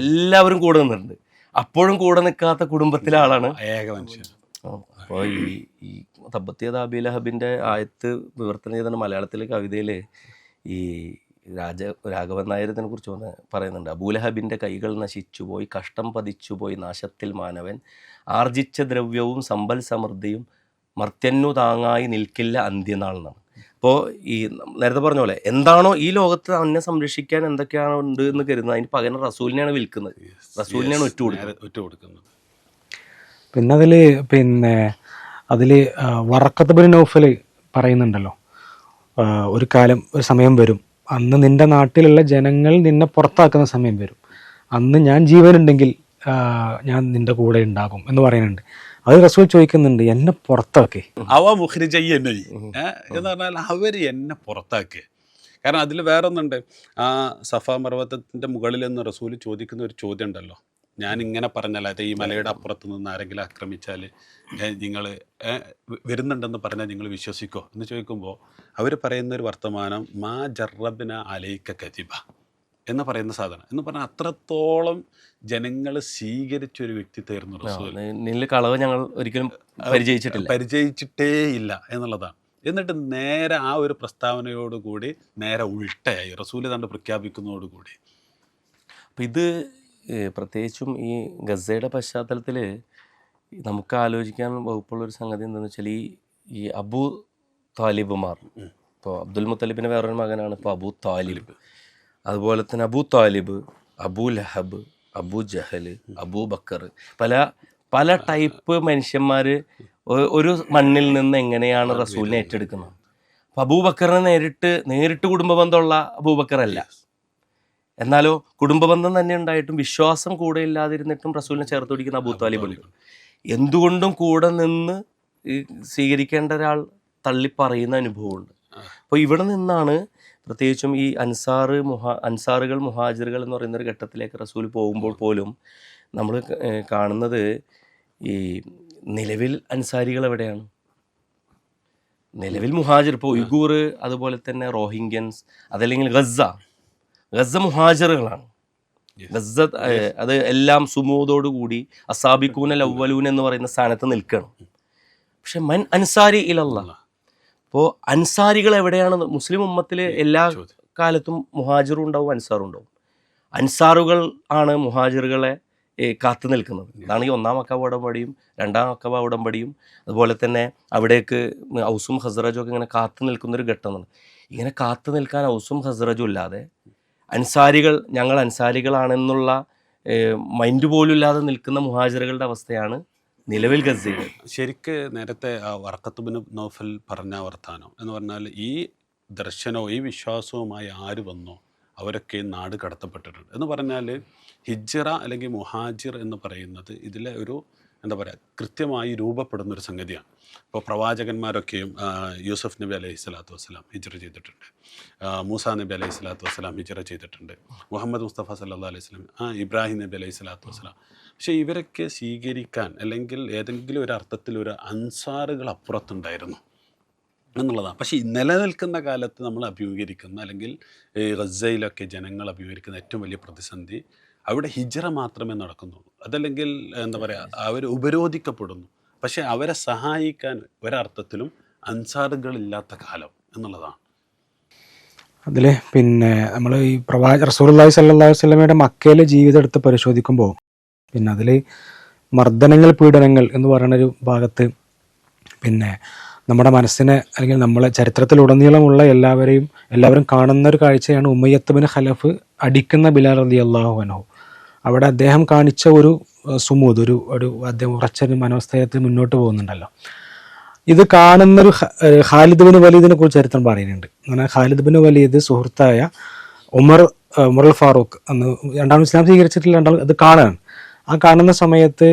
എല്ലാവരും കൂടെ നിന്നിട്ടുണ്ട്. അപ്പോഴും കൂടെ നിൽക്കാത്ത കുടുംബത്തിലെ ആളാണ് ഏക മനുഷ്യൻ. അപ്പോൾ ഈ തബ്ബത്തിയത് അബീ ലഹബിൻ്റെ ആയത്ത് വിവർത്തനം ചെയ്ത മലയാളത്തിലെ കവിതയിൽ ഈ രാഘവൻ നായരത്തിനെ കുറിച്ച് പറയുന്നുണ്ട്. അബൂലഹബിൻ്റെ കൈകൾ നശിച്ചുപോയി, കഷ്ടം പതിച്ചുപോയി നാശത്തിൽ മാനവൻ, ആർജിച്ച ദ്രവ്യവും സമ്പൽ സമൃദ്ധിയും മർത്യന്നു താങ്ങായി നിൽക്കില്ല അന്ത്യനാൾ എന്നാണ്. അപ്പോൾ ഈ നേരത്തെ പറഞ്ഞ പോലെ എന്താണോ ഈ ലോകത്ത് അന്നെ സംരക്ഷിക്കാൻ എന്തൊക്കെയാണോ ഉണ്ട് എന്ന് കരുതുന്നത്, അതിന് പകരം റസൂലിനെയാണ് വിൽക്കുന്നത്, റസൂലിനെയാണ് ഒറ്റുകൊടുക്കുന്നത്. അതിൽ വറഖത്ത് ബിൻ നൗഫൽ പറയുന്നുണ്ടല്ലോ, ഒരു കാലം, ഒരു സമയം വരും, അന്ന് നിൻ്റെ നാട്ടിലുള്ള ജനങ്ങൾ നിന്നെ പുറത്താക്കുന്ന സമയം വരും, അന്ന് ഞാൻ ജീവനുണ്ടെങ്കിൽ ഞാൻ നിൻ്റെ കൂടെ ഉണ്ടാകും എന്ന് പറയുന്നുണ്ട്. അത് റസൂൽ ചോദിക്കുന്നുണ്ട്, എന്നെ പുറത്താക്കി എന്ന് പറഞ്ഞാൽ അവർ എന്നെ പുറത്താക്കി. കാരണം അതിൽ വേറെ ഒന്നുണ്ട്. ആ സഫാ പർവ്വതത്തിൻ്റെ മുകളിൽ നിന്ന് റസൂൽ ചോദിക്കുന്ന ഒരു ചോദ്യം ഉണ്ടല്ലോ, ഞാൻ ഇങ്ങനെ പറഞ്ഞാൽ, അതായത് ഈ മലയുടെ അപ്പുറത്ത് നിന്ന് ആരെങ്കിലും ആക്രമിച്ചാൽ നിങ്ങൾ വരുന്നുണ്ടെന്ന് പറഞ്ഞാൽ നിങ്ങൾ വിശ്വസിക്കോ എന്ന് ചോദിക്കുമ്പോൾ അവർ പറയുന്നൊരു വർത്തമാനം മാ ജറബിന അലൈക്ക കതിബ എന്ന് പറയുന്ന സാധനം എന്ന് പറഞ്ഞാൽ അത്രത്തോളം ജനങ്ങൾ സ്വീകരിച്ചൊരു വ്യക്തിത്വമായിരുന്നു റസൂൽ. നിന്നിൽ കളവ് ഞങ്ങൾ ഒരിക്കലും പരിചയിച്ചിട്ടേ ഇല്ല എന്നുള്ളതാണ്. എന്നിട്ട് നേരെ ആ ഒരു പ്രസ്താവനയോടുകൂടി നേരെ ഉൾട്ടയായി റസൂൽ തന്നെ പ്രഖ്യാപിക്കുന്നതോടുകൂടി. അപ്പം ഇത് പ്രത്യേകിച്ചും ഈ ഗസയുടെ പശ്ചാത്തലത്തിൽ നമുക്ക് ആലോചിക്കാൻ വകുപ്പുള്ളൊരു സംഗതി എന്താണെന്ന് വെച്ചാൽ ഈ അബൂ താലിബുമാർ, ഇപ്പോൾ അബ്ദുൽ മുത്തലിബിൻ്റെ വേറൊരു മകനാണ് ഇപ്പോൾ അബൂ താലിബ്, അതുപോലെ തന്നെ അബൂ താലിബ്, അബൂ ലഹബ്, അബൂ ജഹൽ, അബൂ ബക്കർ, പല ടൈപ്പ് മനുഷ്യന്മാർ ഒരു മണ്ണിൽ നിന്ന് എങ്ങനെയാണ് റസൂലിനെ ഏറ്റെടുക്കുന്നത്. അപ്പം അബൂബക്കറിന് നേരിട്ട് കുടുംബ ബന്ധമുള്ള അബൂബക്കറല്ല, എന്നാലോ കുടുംബബന്ധം തന്നെ ഉണ്ടായിട്ടും വിശ്വാസം കൂടെ ഇല്ലാതിരുന്നിട്ടും റസൂലിനെ ചേർത്ത് പിടിക്കുന്ന അബൂ താലിബുണ്ട്. എന്തുകൊണ്ടും കൂടെ നിന്ന് സ്വീകരിക്കേണ്ട ഒരാൾ തള്ളിപ്പറയുന്ന അനുഭവമുണ്ട്. അപ്പോൾ ഇവിടെ നിന്നാണ് പ്രത്യേകിച്ചും ഈ അൻസാറുകൾ മുഹാജിറുകൾ എന്ന് പറയുന്ന ഒരു ഘട്ടത്തിലേക്ക് റസൂൽ പോകുമ്പോൾ പോലും നമ്മൾ കാണുന്നത് ഈ നിലവിൽ അൻസാരികൾ എവിടെയാണ്? നിലവിൽ മുഹാജിർ, ഇപ്പോൾ ഉയ്ഗൂർ, അതുപോലെ തന്നെ റോഹിംഗ്യൻസ്, അതല്ലെങ്കിൽ ഗസ മുഹാജിറുകളാണ്. ഗസ അത് എല്ലാം സുമൂദോടുകൂടി അസാബിക്കൂന ലവ്വലൂൻ എന്ന് പറയുന്ന സ്ഥാനത്ത് നിൽക്കണം. പക്ഷെ മൻ അൻസാരി ഇലല്ലാഹ്, അപ്പോൾ അൻസാരികൾ എവിടെയാണ്? മുസ്ലിം ഉമ്മത്തിൽ എല്ലാ കാലത്തും മുഹാജിറും ഉണ്ടാവും, അൻസാറും ഉണ്ടാവും. അൻസാറുകൾ ആണ് മുഹാജിറുകളെ കാത്തു നിൽക്കുന്നത്. അതാണ് ഈ ഒന്നാം അക്കബ ഉടമ്പടിയും രണ്ടാം അക്കബ ഉടമ്പടിയും, അതുപോലെ തന്നെ അവിടേക്ക് ഔസും ഹസ്റജും ഒക്കെ ഇങ്ങനെ കാത്തു നിൽക്കുന്നൊരു ഘട്ടമാണ്. ഇങ്ങനെ കാത്തു നിൽക്കാൻ ഔസും ഹസ്റജും ഇല്ലാതെ അൻസാരികൾ, ഞങ്ങൾ അൻസാരികളാണെന്നുള്ള മൈൻഡ് പോലും ഇല്ലാതെ നിൽക്കുന്ന മുഹാജിറുകളുടെ അവസ്ഥയാണ് നിലവിൽ ഗസയിൽ. ശരിക്ക് നേരത്തെ വർഖത്ത് ബിൻ നൗഫൽ പറഞ്ഞ വർത്താനം എന്ന് പറഞ്ഞാൽ ഈ ദർശനവും ഈ വിശ്വാസവുമായി ആര് വന്നോ അവരൊക്കെ നാട് കടത്തപ്പെട്ടിട്ടുണ്ട് എന്ന് പറഞ്ഞാൽ ഹിജ്റ അല്ലെങ്കിൽ മുഹാജിർ എന്ന് പറയുന്നത് ഇതിലെ ഒരു എന്താ പറയുക കൃത്യമായി രൂപപ്പെടുന്നൊരു സംഗതിയാണ്. ഇപ്പോൾ പ്രവാചകന്മാരൊക്കെയും യൂസഫ് നബി അലൈഹി സ്വലാത്തു വസ്സലാം ഹിജ്റ ചെയ്തിട്ടുണ്ട്, മൂസാ നബി അലൈഹി സ്വലാത്തു വസ്സലാം ഹിജ്റ ചെയ്തിട്ടുണ്ട്, മുഹമ്മദ് മുസ്തഫ സല്ലല്ലാഹു അലൈഹി വസല്ലം, ഇബ്രാഹിം നബി അലൈഹി സ്വലാത്തു വസ്സലാം. പക്ഷേ ഇവരൊക്കെ സ്വീകരിക്കാൻ അല്ലെങ്കിൽ ഏതെങ്കിലും ഒരു അർത്ഥത്തിൽ ഒരു അൻസാറുകൾ അപ്പുറത്തുണ്ടായിരുന്നു എന്നുള്ളതാണ്. പക്ഷേ നിലനിൽക്കുന്ന കാലത്ത് നമ്മൾ അഭിമുഖീകരിക്കുന്ന അല്ലെങ്കിൽ ഗസയിലൊക്കെ ജനങ്ങൾ അഭിമുഖീകരിക്കുന്ന ഏറ്റവും വലിയ പ്രതിസന്ധി അവിടെ ഹിജ്റ മാത്രമേ നടക്കുന്നുള്ളൂ. അതല്ലെങ്കിൽ എന്താ പറയുക അവർ ഉപരോധിക്കപ്പെടുന്നു. പക്ഷേ അവരെ സഹായിക്കാൻ ഒരർത്ഥത്തിലും അൻസാറുകളില്ലാത്ത കാലം എന്നുള്ളതാണ്. അതിൽ പിന്നെ നമ്മൾ ഈ റസൂലുള്ളാഹി സ്വല്ലല്ലാഹു അലൈഹി വസല്ലമയുടെ മക്കയിലെ ജീവിതം എടുത്ത് പരിശോധിക്കുമ്പോൾ പിന്നെ അതിൽ മർദ്ദനങ്ങൾ, പീഡനങ്ങൾ എന്ന് പറയുന്നൊരു ഭാഗത്ത് പിന്നെ നമ്മുടെ മനസ്സിനെ അല്ലെങ്കിൽ നമ്മളെ ചരിത്രത്തിലുടനീളമുള്ള എല്ലാവരും കാണുന്ന ഒരു കാഴ്ചയാണ് ഉമയ്യത്ത് ബിൻ ഖലഫ് അടിക്കുന്ന ബിലാൽ റളിയല്ലാഹു അൻഹു. അവിടെ അദ്ദേഹം കാണിച്ച ഒരു സുമൂദ്, ഒരു അദ്ദേഹം ഉറച്ചൊരു മനോസ്ഥയത്തിൽ മുന്നോട്ട് പോകുന്നുണ്ടല്ലോ. ഇത് കാണുന്നൊരു ഖാലിദ് ബിൻ വലീദിനെ കുറിച്ച് ചരിത്രം പറയുന്നുണ്ട്. അങ്ങനെ ഖാലിദ് ബിൻ വലീദ് സുഹൃത്തായ ഉമർ ഫാറൂഖ് അന്ന് രണ്ടാമത് ഇസ്ലാം സ്വീകരിച്ചിട്ടില്ല, അത് കാണുകയാണ്. ആ കാണുന്ന സമയത്ത്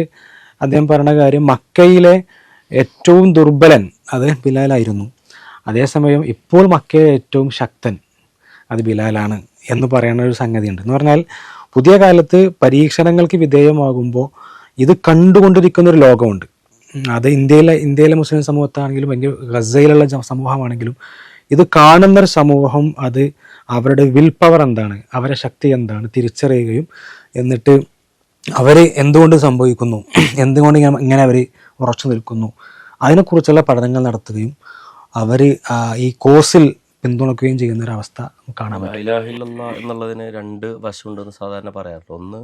അദ്ദേഹം പറഞ്ഞ കാര്യം മക്കയിലെ ഏറ്റവും ദുർബലൻ അത് ബിലാലായിരുന്നു, അതേസമയം ഇപ്പോൾ മക്കയിലെ ഏറ്റവും ശക്തൻ അത് ബിലാലാണ് എന്ന് പറയുന്ന ഒരു സംഗതിയുണ്ട്. എന്ന് പറഞ്ഞാൽ പുതിയ കാലത്ത് പരീക്ഷണങ്ങൾക്ക് വിധേയമാകുമ്പോൾ ഇത് കണ്ടുകൊണ്ടിരിക്കുന്നൊരു ലോകമുണ്ട്. അത് ഇന്ത്യയിലെ മുസ്ലിം സമൂഹത്താണെങ്കിലും അല്ലെങ്കിൽ ഗസയിലുള്ള സമൂഹമാണെങ്കിലും ഇത് കാണുന്നൊരു സമൂഹം അത് അവരുടെ വിൽ പവർ എന്താണ്, അവരുടെ ശക്തി എന്താണ് തിരിച്ചറിയുകയും എന്നിട്ട് അവർ എന്തുകൊണ്ട് സംഭവിക്കുന്നു, എന്തുകൊണ്ട് ഇങ്ങനെ അവർ ഉറച്ചു നിൽക്കുന്നു, അതിനെക്കുറിച്ചുള്ള പഠനങ്ങൾ നടത്തുകയും അവർ ഈ കോഴ്സിൽ പിന്തുണക്കുകയും ചെയ്യുന്ന ഒരു അവസ്ഥ കാണാൻ പറ്റും. ലാ ഇലാഹ ഇല്ലല്ലാഹ് എന്നുള്ളതിന് രണ്ട് വശമുണ്ടെന്ന് സാധാരണ പറയാറുണ്ട്. ഒന്ന്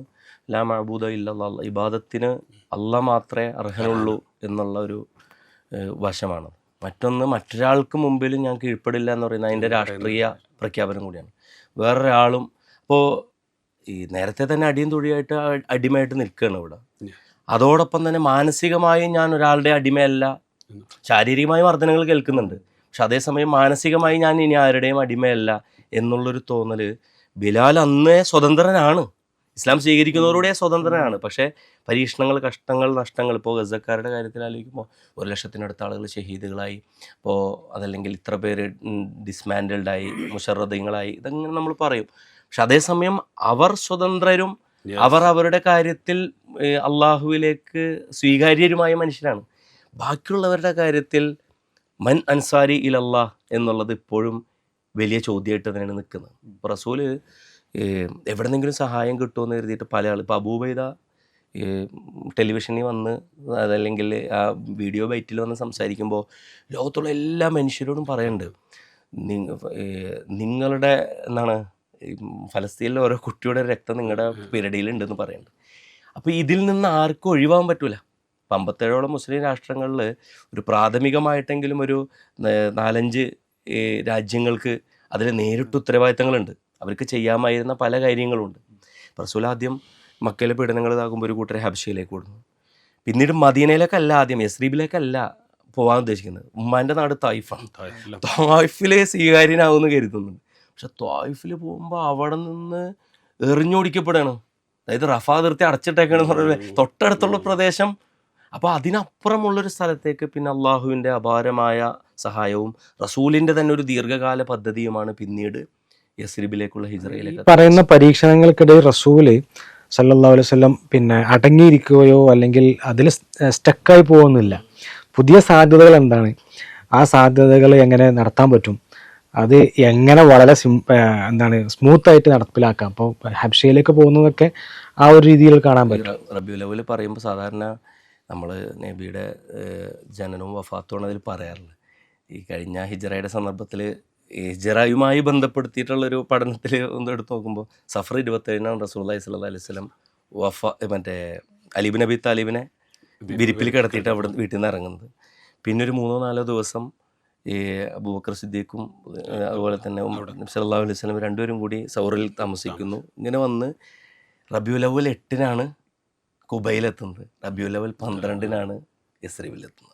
ലാ മഅബൂദ ഇല്ലല്ലാഹ്, ഇബാദത്തിന് അല്ലാഹ് മാത്രമേ അർഹനുള്ളൂ എന്നുള്ള ഒരു വശമാണ്. മറ്റൊന്ന് മറ്റൊരാൾക്ക് മുമ്പിലും ഞാൻ കീഴ്പ്പെടില്ല എന്ന് പറയുന്നത് അതിൻ്റെ രാഷ്ട്രീയ പ്രഖ്യാപനം കൂടിയാണ്. വേറൊരാളും ഇപ്പോൾ ഈ നേരത്തെ തന്നെ അടിയും തൊഴിയായിട്ട് അടിമയായിട്ട് നിൽക്കുകയാണ് ഇവിടെ. അതോടൊപ്പം തന്നെ മാനസികമായും ഞാൻ ഒരാളുടെ അടിമയല്ല. ശാരീരികമായ മർദ്ദനങ്ങൾ കേൾക്കുന്നുണ്ട്, പക്ഷെ അതേസമയം മാനസികമായി ഞാൻ ഇനി ആരുടെയും അടിമയല്ല എന്നുള്ളൊരു തോന്നൽ. ബിലാൽ അന്നേ സ്വതന്ത്രനാണ്, ഇസ്ലാം സ്വീകരിക്കുന്നവരുടെ സ്വതന്ത്രനാണ്. പക്ഷേ പരീക്ഷണങ്ങൾ, കഷ്ടങ്ങൾ, നഷ്ടങ്ങൾ, ഇപ്പോൾ ഗസക്കാരുടെ കാര്യത്തിൽ ആലോചിക്കുമ്പോൾ 1,00,000-അടുത്ത ആളുകൾ ഷഹീദുകളായി, അപ്പോൾ അതല്ലെങ്കിൽ ഇത്ര പേര് ഡിസ്മാൻഡിൽഡായി, മുഷറദീങ്ങളായി, ഇതങ്ങനെ നമ്മൾ പറയും. പക്ഷെ അതേസമയം അവർ സ്വതന്ത്രരും അവർ അവരുടെ കാര്യത്തിൽ അള്ളാഹുവിലേക്ക് സ്വീകാര്യരുമായ മനുഷ്യരാണ്. ബാക്കിയുള്ളവരുടെ കാര്യത്തിൽ മൻ അൻസാരി ഇലല്ലാഹ് എന്നുള്ളത് ഇപ്പോഴും വലിയ ചോദ്യമായിട്ട് തന്നെയാണ് നിൽക്കുന്നത്. ഇപ്പോൾ റസൂല് എവിടെന്നെങ്കിലും സഹായം കിട്ടുമെന്ന് കരുതിയിട്ട് പല ആൾ, ഇപ്പോൾ അബൂബൈദ ടെലിവിഷനിൽ വന്ന് അതല്ലെങ്കിൽ ആ വീഡിയോ ബൈറ്റിൽ വന്ന് സംസാരിക്കുമ്പോൾ ലോകത്തുള്ള എല്ലാ മനുഷ്യരോടും പറയുന്നുണ്ട്, നിങ്ങളുടെ എന്താണ് ഫലസ്തീനിലെ ഓരോ കുട്ടിയുടെ രക്തം നിങ്ങളുടെ പിരടിയിലുണ്ടെന്ന് പറയുന്നുണ്ട്. അപ്പോൾ ഇതിൽ നിന്ന് ആർക്കും ഒഴിവാകാൻ പറ്റൂല. 57ഓളം മുസ്ലിം രാഷ്ട്രങ്ങളിൽ ഒരു പ്രാഥമികമായിട്ടെങ്കിലും ഒരു 4-5 രാജ്യങ്ങൾക്ക് അതിൽ നേരിട്ട് ഉത്തരവാദിത്തങ്ങളുണ്ട്. അവർക്ക് ചെയ്യാമായിരുന്ന പല കാര്യങ്ങളുണ്ട്. റസൂൽ ആദ്യം മക്കയിലെ പീഡനങ്ങൾ ഇതാകുമ്പോൾ ഒരു കൂട്ടരെ ഹബശയിലേക്ക് കൊടുന്നു. പിന്നീട് മദീനയിലേക്കല്ല, ആദ്യം യസ്രീബിലേക്കല്ല പോകാൻ ഉദ്ദേശിക്കുന്നത്. ഉമ്മാൻ്റെ നാട് തായിഫാണ്. തായിഫിലെ സ്വീകാര്യനാവുമെന്ന് കരുതുന്നുണ്ട്. പക്ഷെ തായിഫിൽ പോകുമ്പോൾ അവിടെ നിന്ന് എറിഞ്ഞോടിക്കപ്പെടുകയാണ്. അതായത് റഫ അതിർത്തി അടച്ചിട്ടേക്കാണെന്ന് പറയുന്നത് തൊട്ടടുത്തുള്ള പ്രദേശം. അപ്പോൾ അതിനപ്പുറമുള്ളൊരു സ്ഥലത്തേക്ക് പിന്നെ അള്ളാഹുവിൻ്റെ അപാരമായ സഹായവും റസൂലിൻ്റെ തന്നെ ഒരു ദീർഘകാല പദ്ധതിയുമാണ് പിന്നീട് യസ്രിബിലേക്കുള്ള ഹിജ്റയിലേക്ക്. പറയുന്ന പരീക്ഷണങ്ങൾക്കിടയിൽ റസൂല് സല്ലല്ലാഹു അലൈഹി വസല്ലം പിന്നെ അടങ്ങിയിരിക്കുകയോ അല്ലെങ്കിൽ അതിൽ സ്റ്റക്കായി പോകുന്നില്ല. പുതിയ സാധ്യതകൾ എന്താണ്, ആ സാധ്യതകൾ എങ്ങനെ നടത്താൻ പറ്റും, അത് എങ്ങനെ വളരെ സ്മൂത്തായിട്ട് നടപ്പിലാക്കാം. അപ്പോൾ ഹബ്ഷയിലേക്ക് പോകുന്നതൊക്കെ ആ ഒരു രീതിയിൽ കാണാൻ പറ്റും. റബീഉൽ അവ്വൽ പറയുമ്പോൾ സാധാരണ നമ്മൾ നബിയുടെ ജനനവും വഫാത്തുമാണ് അതിൽ പറയാറുള്ളത്. ഈ കഴിഞ്ഞ ഹിജ്റയുടെ സന്ദർഭത്തിൽ ഹിജ്റയുമായി ബന്ധപ്പെടുത്തിയിട്ടുള്ളൊരു പഠനത്തിൽ ഒന്ന് എടുത്ത് നോക്കുമ്പോൾ സഫർ 27-നാണ് റസൂലുള്ളാഹി സ്വല്ലല്ലാഹു അലൈഹി വസല്ലം മറ്റേ അലി ഇബ്നു അബി താലിബിനെ വിരിപ്പിൽ കിടത്തിയിട്ട് അവിടെ വീട്ടിൽ നിന്ന് ഇറങ്ങുന്നത്. പിന്നെ ഒരു 3-4 ദിവസം ഈ അബൂബക്കർ സിദ്ദീഖും അതുപോലെ തന്നെ നബി സല്ലല്ലാഹു അലൈഹി വസല്ലം രണ്ടുപേരും കൂടി സൗറിൽ താമസിക്കുന്നു. ഇങ്ങനെ വന്ന് റബീഉൽ അവ്വൽ 8-നാണ് കുബൈലെത്തുന്നത്. റബീഉൽ അവ്വൽ 12-നാണ് യസ്രിബിലെത്തുന്നത്.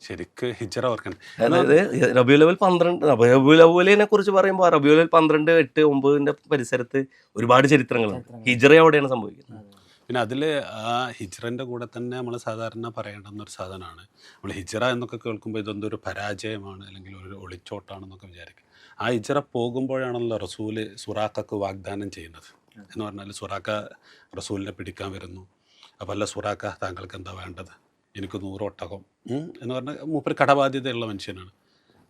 ശരിക്ക് ഹിജ്റ ഓർക്കണം. അതായത് റബീഉൽ അവ്വൽ 12, റബീഉൽ അവ്വലിനെ കുറിച്ച് പറയുമ്പോൾ റബീഉൽ അവ്വൽ 12, 8, 9 പരിസരത്ത് ഒരുപാട് ചരിത്രങ്ങളുണ്ട്. ഹിജ്റ എവിടെയാണ് സംഭവിക്കുന്നത്. പിന്നെ അതിൽ ആ ഹിജ്റൻ്റെ കൂടെ തന്നെ നമ്മൾ സാധാരണ പറയേണ്ടുന്ന ഒരു സാധനമാണ്, നമ്മൾ ഹിജ്റ എന്നൊക്കെ കേൾക്കുമ്പോൾ ഇതൊന്നൊരു പരാജയമാണ് അല്ലെങ്കിൽ ഒരു ഒളിച്ചോട്ടാണെന്നൊക്കെ വിചാരിക്കും. ആ ഹിജ്റ പോകുമ്പോഴാണല്ലോ റസൂല് സുറാഖക്ക് വാഗ്ദാനം ചെയ്യുന്നത്. എന്ന് പറഞ്ഞാൽ സുറാഖ റസൂലിനെ പിടിക്കാൻ വരുന്നു. അപ്പോൾ അല്ല സുറാഖ, താങ്കൾക്ക് എന്താ വേണ്ടത്, എനിക്ക് 100 ഒട്ടകം എന്ന് പറഞ്ഞാൽ മൂപ്പര് കടബാധ്യതയുള്ള മനുഷ്യനാണ്.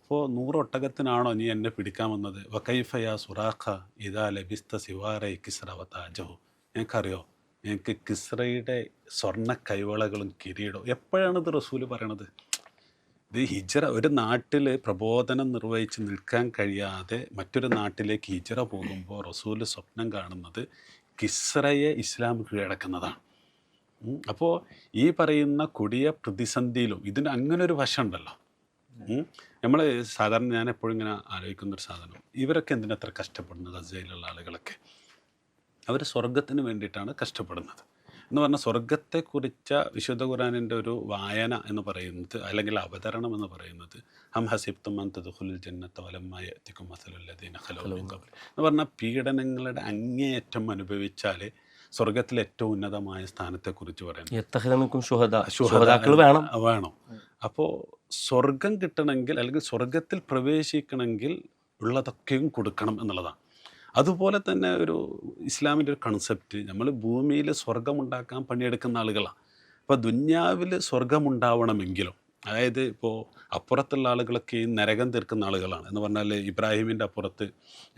അപ്പോൾ 100 ഒട്ടകത്തിനാണോ നീ എന്നെ പിടിക്കാൻ വന്നത്? വക്കൈഫയ സുറാഖ ഇതാ ലബിസ്ത സിവാറൈ കിസ്റ വതാജഹു. എനിക്കറിയോ, എനിക്ക് കിസ്റയുടെ സ്വർണ്ണ കൈവളകളും കിരീടവും. എപ്പോഴാണ് ഇത് റസൂല് പറയണത്? ഇത് ഹിജ്റ, ഒരു നാട്ടിൽ പ്രബോധനം നിർവഹിച്ച് നിൽക്കാൻ കഴിയാതെ മറ്റൊരു നാട്ടിലേക്ക് ഹിജ്റ പോകുമ്പോൾ റസൂല് സ്വപ്നം കാണുന്നത് കിസ്റയെ ഇസ്ലാം കീഴടക്കുന്നതാണ്. അപ്പോൾ ഈ പറയുന്ന കൊടിയ പ്രതിസന്ധിയിലും ഇതിന് അങ്ങനെ ഒരു വശം ഉണ്ടല്ലോ. നമ്മൾ സാധാരണ ഞാൻ എപ്പോഴും ഇങ്ങനെ ആലോചിക്കുന്നൊരു സാധനം, ഇവരൊക്കെ എന്തിനത്ര കഷ്ടപ്പെടുന്നത്? ഗസയിലുള്ള ആളുകളൊക്കെ അവർ സ്വർഗത്തിന് വേണ്ടിയിട്ടാണ് കഷ്ടപ്പെടുന്നത്. എന്ന് പറഞ്ഞാൽ സ്വർഗത്തെക്കുറിച്ച വിശുദ്ധ ഖുർആനിൻ്റെ ഒരു വായന എന്ന് പറയുന്നത്, അല്ലെങ്കിൽ അവതരണം എന്ന് പറയുന്നത്, ഹം ഹസിബ്തും അൻ തദ്ഖുലുൽ ജന്നത വലമ്മാ യഅതികും മസലുൽ ലദീന ഖലൂ മിൻ ഖബ്ൽ എന്ന് പറഞ്ഞാൽ പീഡനങ്ങളുടെ അങ്ങേയറ്റം അനുഭവിച്ചാൽ സ്വർഗത്തിലെ ഏറ്റവും ഉന്നതമായ സ്ഥാനത്തെക്കുറിച്ച് പറയുന്നത് വേണം. അപ്പോൾ സ്വർഗം കിട്ടണമെങ്കിൽ അല്ലെങ്കിൽ സ്വർഗത്തിൽ പ്രവേശിക്കണമെങ്കിൽ ഉള്ളതൊക്കെയും കൊടുക്കണം എന്നുള്ളതാണ്. അതുപോലെ തന്നെ ഒരു ഇസ്ലാമിൻ്റെ ഒരു കൺസെപ്റ്റ്, നമ്മൾ ഭൂമിയിൽ സ്വർഗമുണ്ടാക്കാൻ പണിയെടുക്കുന്ന ആളുകളാണ്. അപ്പോൾ ദുന്യാവിൽ സ്വർഗമുണ്ടാവണമെങ്കിലും, അതായത് ഇപ്പോൾ അപ്പുറത്തുള്ള ആളുകളൊക്കെ ഈ നരകം തീർക്കുന്ന ആളുകളാണ്. എന്ന് പറഞ്ഞാൽ ഇബ്രാഹിമിൻ്റെ അപ്പുറത്ത്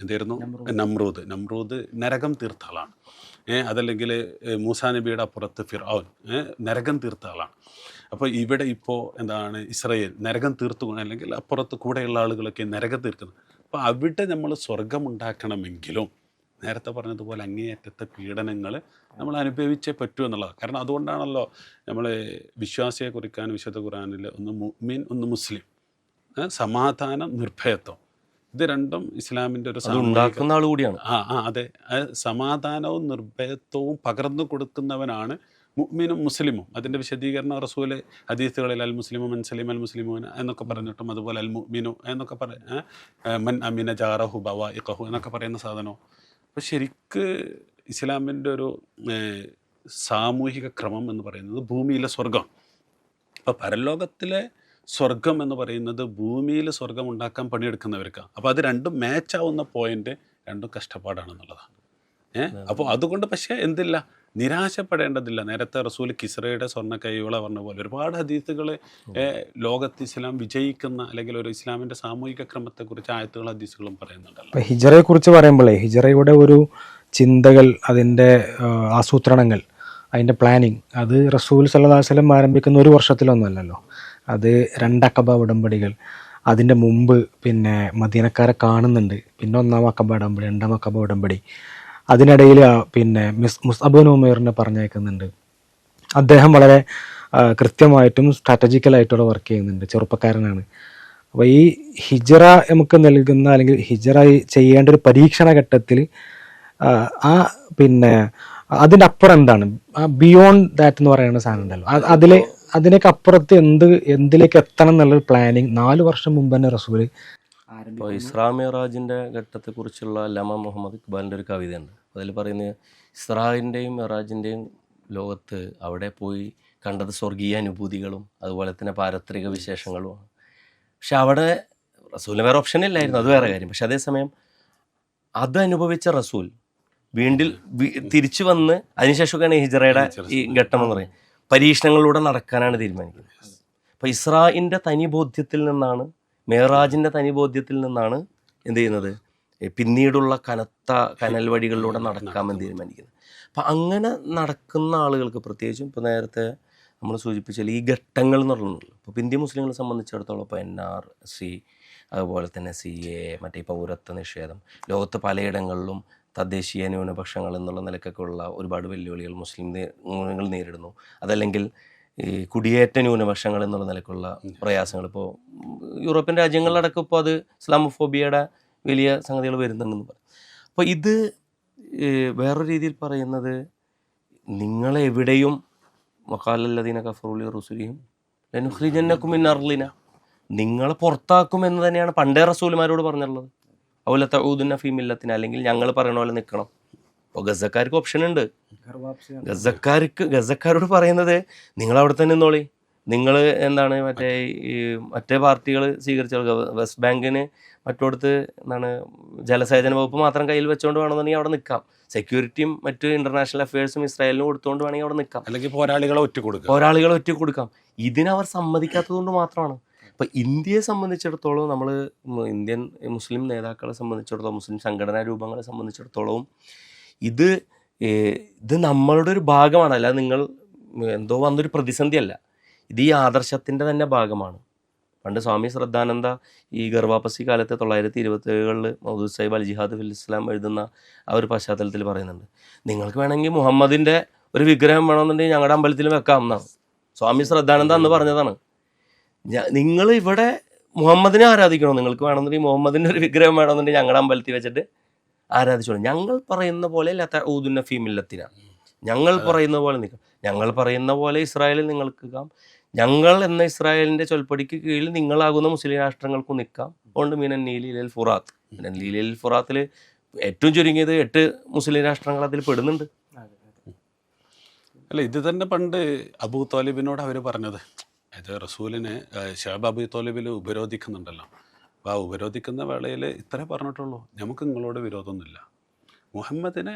എന്തായിരുന്നു? നമ്രൂദ് നരകം തീർത്ത ആളാണ്. അതല്ലെങ്കിൽ മൂസാ നബിയുടെ അപ്പുറത്ത് ഫിർഔൻ നരകം തീർത്ത ആളാണ്. അപ്പോൾ ഇവിടെ ഇപ്പോൾ എന്താണ് ഇസ്രായേൽ നരകം തീർത്തു, അല്ലെങ്കിൽ അപ്പുറത്ത് കൂടെയുള്ള ആളുകളൊക്കെ നരകം തീർക്കുന്നത്. അപ്പോൾ അവിടെ നമ്മൾ സ്വർഗമുണ്ടാക്കണമെങ്കിലും നേരത്തെ പറഞ്ഞതുപോലെ അങ്ങേയറ്റത്തെ പീഡനങ്ങൾ നമ്മൾ അനുഭവിച്ചേ പറ്റൂ എന്നുള്ളതാണ്. കാരണം അതുകൊണ്ടാണല്ലോ നമ്മൾ വിശ്വാസിയെ കുറിക്കാൻ വിശുദ്ധ ഖുർആനിൽ ഒന്ന് മുഅ്മിൻ, ഒന്ന് മുസ്ലിം, സമാധാനം, നിർഭയത്വം, ഇത് രണ്ടും ഇസ്ലാമിൻ്റെ ഒരു ഉണ്ടാക്കുന്ന ആൾ കൂടിയാണ്. അതെ, സമാധാനവും നിർഭയത്വവും പകർന്നു കൊടുക്കുന്നവനാണ് മുഅ്മിനും മുസ്ലിമും. അതിൻ്റെ വിശദീകരണം റസൂല് ഹദീസുകളിൽ അൽ മുസ്ലിമു മൻ സലിമ അൽ മുസ്ലിമൂന എന്നൊക്കെ പറഞ്ഞിട്ടും, അതുപോലെ അൽ മുഅ്മിനു എന്നൊക്കെ മൻ അമിന ജാറഹു ബവാഇഖഹു എന്നൊക്കെ പറയുന്ന സാധനവും. അപ്പോൾ ശരിക്ക് ഇസ്ലാമിൻ്റെ ഒരു സാമൂഹിക ക്രമം എന്ന് പറയുന്നത് ഭൂമിയിലെ സ്വർഗം. അപ്പോൾ പരലോകത്തിലെ സ്വർഗം എന്ന് പറയുന്നത് ഭൂമിയിൽ സ്വർഗം ഉണ്ടാക്കാൻ പണിയെടുക്കുന്നവർക്കാണ്. അപ്പോൾ അത് രണ്ടും മാച്ചാവുന്ന പോയിൻ്റ് രണ്ടും കഷ്ടപ്പാടാണെന്നുള്ളതാണ്. അപ്പോൾ അതുകൊണ്ട് പക്ഷേ എന്തില്ല, നിരാശപ്പെടേണ്ടതില്ല. നേരത്തെ റസൂൽ കിസ്രയുടെ സ്വർണ്ണ കൈവള പറഞ്ഞ പോലെ ഒരുപാട് ഹദീസുകൾ ലോകത്ത് ഇസ്ലാം വിജയിക്കുന്ന അല്ലെങ്കിൽ ഒരു ഇസ്ലാമിൻ്റെ സാമൂഹിക ക്രമത്തെക്കുറിച്ച് ആയത്തുകൾ ഹദീസുകളും പറയുന്നുണ്ടല്ലോ. ഇപ്പം ഹിജറയെ കുറിച്ച് പറയുമ്പോഴേ ഹിജറയുടെ ഒരു ചിന്തകൾ, അതിൻ്റെ ആസൂത്രണങ്ങൾ, അതിൻ്റെ പ്ലാനിങ്, അത് റസൂൽ സല്ലല്ലാഹു അലൈഹി വസല്ലം ആരംഭിക്കുന്ന ഒരു വർഷത്തിലൊന്നുമല്ലല്ലോ. അത് 2 അഖബ ഉടമ്പടികൾ, അതിൻ്റെ മുമ്പ് പിന്നെ മദീനക്കാരെ കാണുന്നുണ്ട്, പിന്നെ 1-ാം അഖബ ഉടമ്പടി, 2-ാം അഖബ ഉടമ്പടി, അതിനിടയിൽ പിന്നെ മുസ്അബ് ബിൻ ഉമൈറിനെ പറഞ്ഞയക്കുന്നുണ്ട്. അദ്ദേഹം വളരെ കൃത്യമായിട്ടും സ്ട്രാറ്റജിക്കലായിട്ടുള്ള വർക്ക് ചെയ്യുന്നുണ്ട്, ചെറുപ്പക്കാരനാണ്. അപ്പോൾ ഈ ഹിജറ നമുക്ക് നൽകുന്ന, അല്ലെങ്കിൽ ഹിജറ ചെയ്യേണ്ട ഒരു പരീക്ഷണ ഘട്ടത്തിൽ ആ പിന്നെ അതിൻ്റെ അപ്പുറം എന്താണ്, ബിയോണ്ട് ദാറ്റ് എന്ന് പറയുന്ന സാധനം ഉണ്ടല്ലോ, അതിലേക്ക് അപ്പുറത്ത് എന്തിലേക്ക് എത്തണം എന്നുള്ളൊരു പ്ലാനിങ് 4 വർഷം മുമ്പ് തന്നെ റസൂൽ. ഇപ്പോൾ ഇസ്രാ മിറാജിൻ്റെ ഘട്ടത്തെക്കുറിച്ചുള്ള അല്ലാമ മുഹമ്മദ് ഇക്ബാലിൻ്റെ ഒരു കവിതയുണ്ട്. അതിൽ പറയുന്നത് ഇസ്രായിൻ്റെയും മിറാജിൻ്റെയും ലോകത്ത് അവിടെ പോയി കണ്ടത് സ്വർഗീയ അനുഭൂതികളും അതുപോലെ തന്നെ പാരത്രിക വിശേഷങ്ങളുമാണ്. പക്ഷെ അവിടെ റസൂലിന് വേറെ ഓപ്ഷൻ ഇല്ലായിരുന്നു, അത് വേറെ കാര്യം. പക്ഷെ അതേസമയം അത് അനുഭവിച്ച റസൂൽ വീണ്ടും തിരിച്ചു വന്ന് അതിനുശേഷമൊക്കെയാണ് ഹിജറയുടെ ഈ ഘട്ടം എന്ന് പറയും, പരീക്ഷണങ്ങളിലൂടെ നടക്കാനാണ് തീരുമാനിക്കുന്നത്. അപ്പോൾ ഇസ്രായിൻ്റെ തനിബോധ്യത്തിൽ നിന്നാണ്, മേറാജിൻ്റെ തനിബോധ്യത്തിൽ നിന്നാണ് എന്ത് ചെയ്യുന്നത്, പിന്നീടുള്ള കനത്ത കനൽ വഴികളിലൂടെ നടക്കാമെന്ന് തീരുമാനിക്കുന്നത്. അപ്പം അങ്ങനെ നടക്കുന്ന ആളുകൾക്ക്, പ്രത്യേകിച്ചും ഇപ്പോൾ നേരത്തെ നമ്മൾ സൂചിപ്പിച്ചാൽ ഈ ഘട്ടങ്ങൾ എന്ന് പറയുന്നുള്ളൂ. ഇപ്പോൾ ഇന്ത്യൻ മുസ്ലിങ്ങളെ സംബന്ധിച്ചിടത്തോളം ഇപ്പോൾ NRC, അതുപോലെ തന്നെ CA, മറ്റേ പൗരത്വ നിഷേധം, ലോകത്ത് പലയിടങ്ങളിലും തദ്ദേശീയ ന്യൂനപക്ഷങ്ങൾ എന്നുള്ള നിലക്കൊക്കെ ഉള്ള ഒരുപാട് വെല്ലുവിളികൾ മുസ്ലിങ്ങൾ നേരിടുന്നു. അതല്ലെങ്കിൽ ഈ കുടിയേറ്റ ന്യൂനപക്ഷങ്ങൾ എന്നുള്ള നിലക്കുള്ള പ്രയാസങ്ങൾ, ഇപ്പോൾ യൂറോപ്യൻ രാജ്യങ്ങളിലടക്കം ഇപ്പോൾ അത് ഇസ്ലാമോഫോബിയയുടെ വലിയ സംഗതികൾ വരുന്നുണ്ടെന്ന് പറയും. അപ്പോൾ ഇത് വേറൊരു രീതിയിൽ പറയുന്നത്, നിങ്ങളെവിടെയും വഖാലല്ലദീന കഫറൂ ലിറസൂലിഹിം ലനുഖ്രിജന്നകും മിൻ അർളിന, നിങ്ങളെ പുറത്താക്കുമെന്ന് തന്നെയാണ് പണ്ടേ റസൂലുമാരോട് പറഞ്ഞിട്ടുള്ളത്. അതുപോലെ തഊദുന്ന ഫീ മില്ലത്തിന, അല്ലെങ്കിൽ ഞങ്ങൾ പറയണ പോലെ നിൽക്കണം. അപ്പോൾ ഗസക്കാർക്ക് ഓപ്ഷൻ ഉണ്ട്. ഗസക്കാരോട് പറയുന്നത് നിങ്ങൾ അവിടെ തന്നെ നിന്നോളി, നിങ്ങൾ എന്താണ് മറ്റേ പാർട്ടികൾ സ്വീകരിച്ച വെസ്റ്റ് ബാങ്കിന് മറ്റോടത്ത് എന്താണ് ജലസേചന വകുപ്പ് മാത്രം കയ്യിൽ വെച്ചുകൊണ്ട് വേണമെന്നുണ്ടെങ്കിൽ അവിടെ നിൽക്കാം. സെക്യൂരിറ്റിയും മറ്റ് ഇന്റർനാഷണൽ അഫയേഴ്സും ഇസ്രായേലിന് കൊടുത്തുകൊണ്ട് വേണമെങ്കിൽ അവിടെ നിൽക്കാം, അല്ലെങ്കിൽ പോരാളികളെ ഒറ്റ കൊടുക്കാം. ഇതിനവർ സമ്മതിക്കാത്തത് കൊണ്ട് മാത്രമാണ്. അപ്പോൾ ഇന്ത്യയെ സംബന്ധിച്ചിടത്തോളം, നമ്മൾ ഇന്ത്യൻ മുസ്ലിം നേതാക്കളെ സംബന്ധിച്ചിടത്തോളം, മുസ്ലിം സംഘടനാ രൂപങ്ങളെ സംബന്ധിച്ചിടത്തോളം ഇത് നമ്മളുടെ ഒരു ഭാഗമാണ്. അല്ലാതെ നിങ്ങൾ എന്തോ വന്നൊരു പ്രതിസന്ധിയല്ല, ഇത് ഈ ആദർശത്തിൻ്റെ തന്നെ ഭാഗമാണ്. പണ്ട് സ്വാമി ശ്രദ്ധാനന്ദ ഈ ഗർവാപസി കാലത്ത് 1927 മൗദൂദ് സാഹിബ് അൽ ജിഹാദ് ഫിൽ ഇസ്ലാം എഴുതുന്ന ആ ഒരു പശ്ചാത്തലത്തിൽ പറയുന്നുണ്ട്, നിങ്ങൾക്ക് വേണമെങ്കിൽ മുഹമ്മദിൻ്റെ ഒരു വിഗ്രഹം വേണമെന്നുണ്ടെങ്കിൽ ഞങ്ങളുടെ അമ്പലത്തിൽ വെക്കാം എന്നാണ് സ്വാമി ശ്രദ്ധാനന്ദ അന്ന് പറഞ്ഞതാണ്. നിങ്ങൾ ഇവിടെ മുഹമ്മദിനെ ആരാധിക്കണോ, നിങ്ങൾക്ക് വേണമെന്നുണ്ടെങ്കിൽ മുഹമ്മദിൻ്റെ ഒരു വിഗ്രഹം വേണമെന്നുണ്ടെങ്കിൽ ഞങ്ങളുടെ അമ്പലത്തിൽ വെച്ചിട്ട് ആരാധിച്ചോളൂ. ഞങ്ങൾ പറയുന്ന പോലെ ലതഊദുന്ന ഫീ മില്ലത്തിന, ഞങ്ങൾ പറയുന്ന പോലെ നിൽക്കാം, ഞങ്ങൾ പറയുന്ന പോലെ ഇസ്രായേലിൽ നിങ്ങൾക്ക് നിൽക്കാം, ഞങ്ങൾ എന്ന ഇസ്രായേലിൻ്റെ ചൊൽപ്പടിക്ക് കീഴിൽ നിങ്ങളാകുന്ന മുസ്ലിം രാഷ്ട്രങ്ങൾക്കും നിൽക്കാം. അതുകൊണ്ട് മീനൻ നീലിൽ ഫുറാത്ത്, നീലിൽ ഫുറാത്തിൽ ഏറ്റവും ചുരുങ്ങിയത് 8 മുസ്ലിം രാഷ്ട്രങ്ങൾ അതിൽ പെടുന്നുണ്ട്. അല്ല, ഇത് തന്നെ പണ്ട് അബൂ തോലിബിനോട് അവർ പറഞ്ഞത്, അത് റസൂലിനെ ഷഅബ് അബൂ തോലിബിൽ ഉപരോധിക്കുന്നുണ്ടല്ലോ. അപ്പോൾ ആ ഉപരോധിക്കുന്ന വേളയിൽ ഇത്രേ പറഞ്ഞിട്ടുള്ളൂ, നമുക്ക് നിങ്ങളോട് വിരോധമൊന്നുമില്ല, മുഹമ്മദിനെ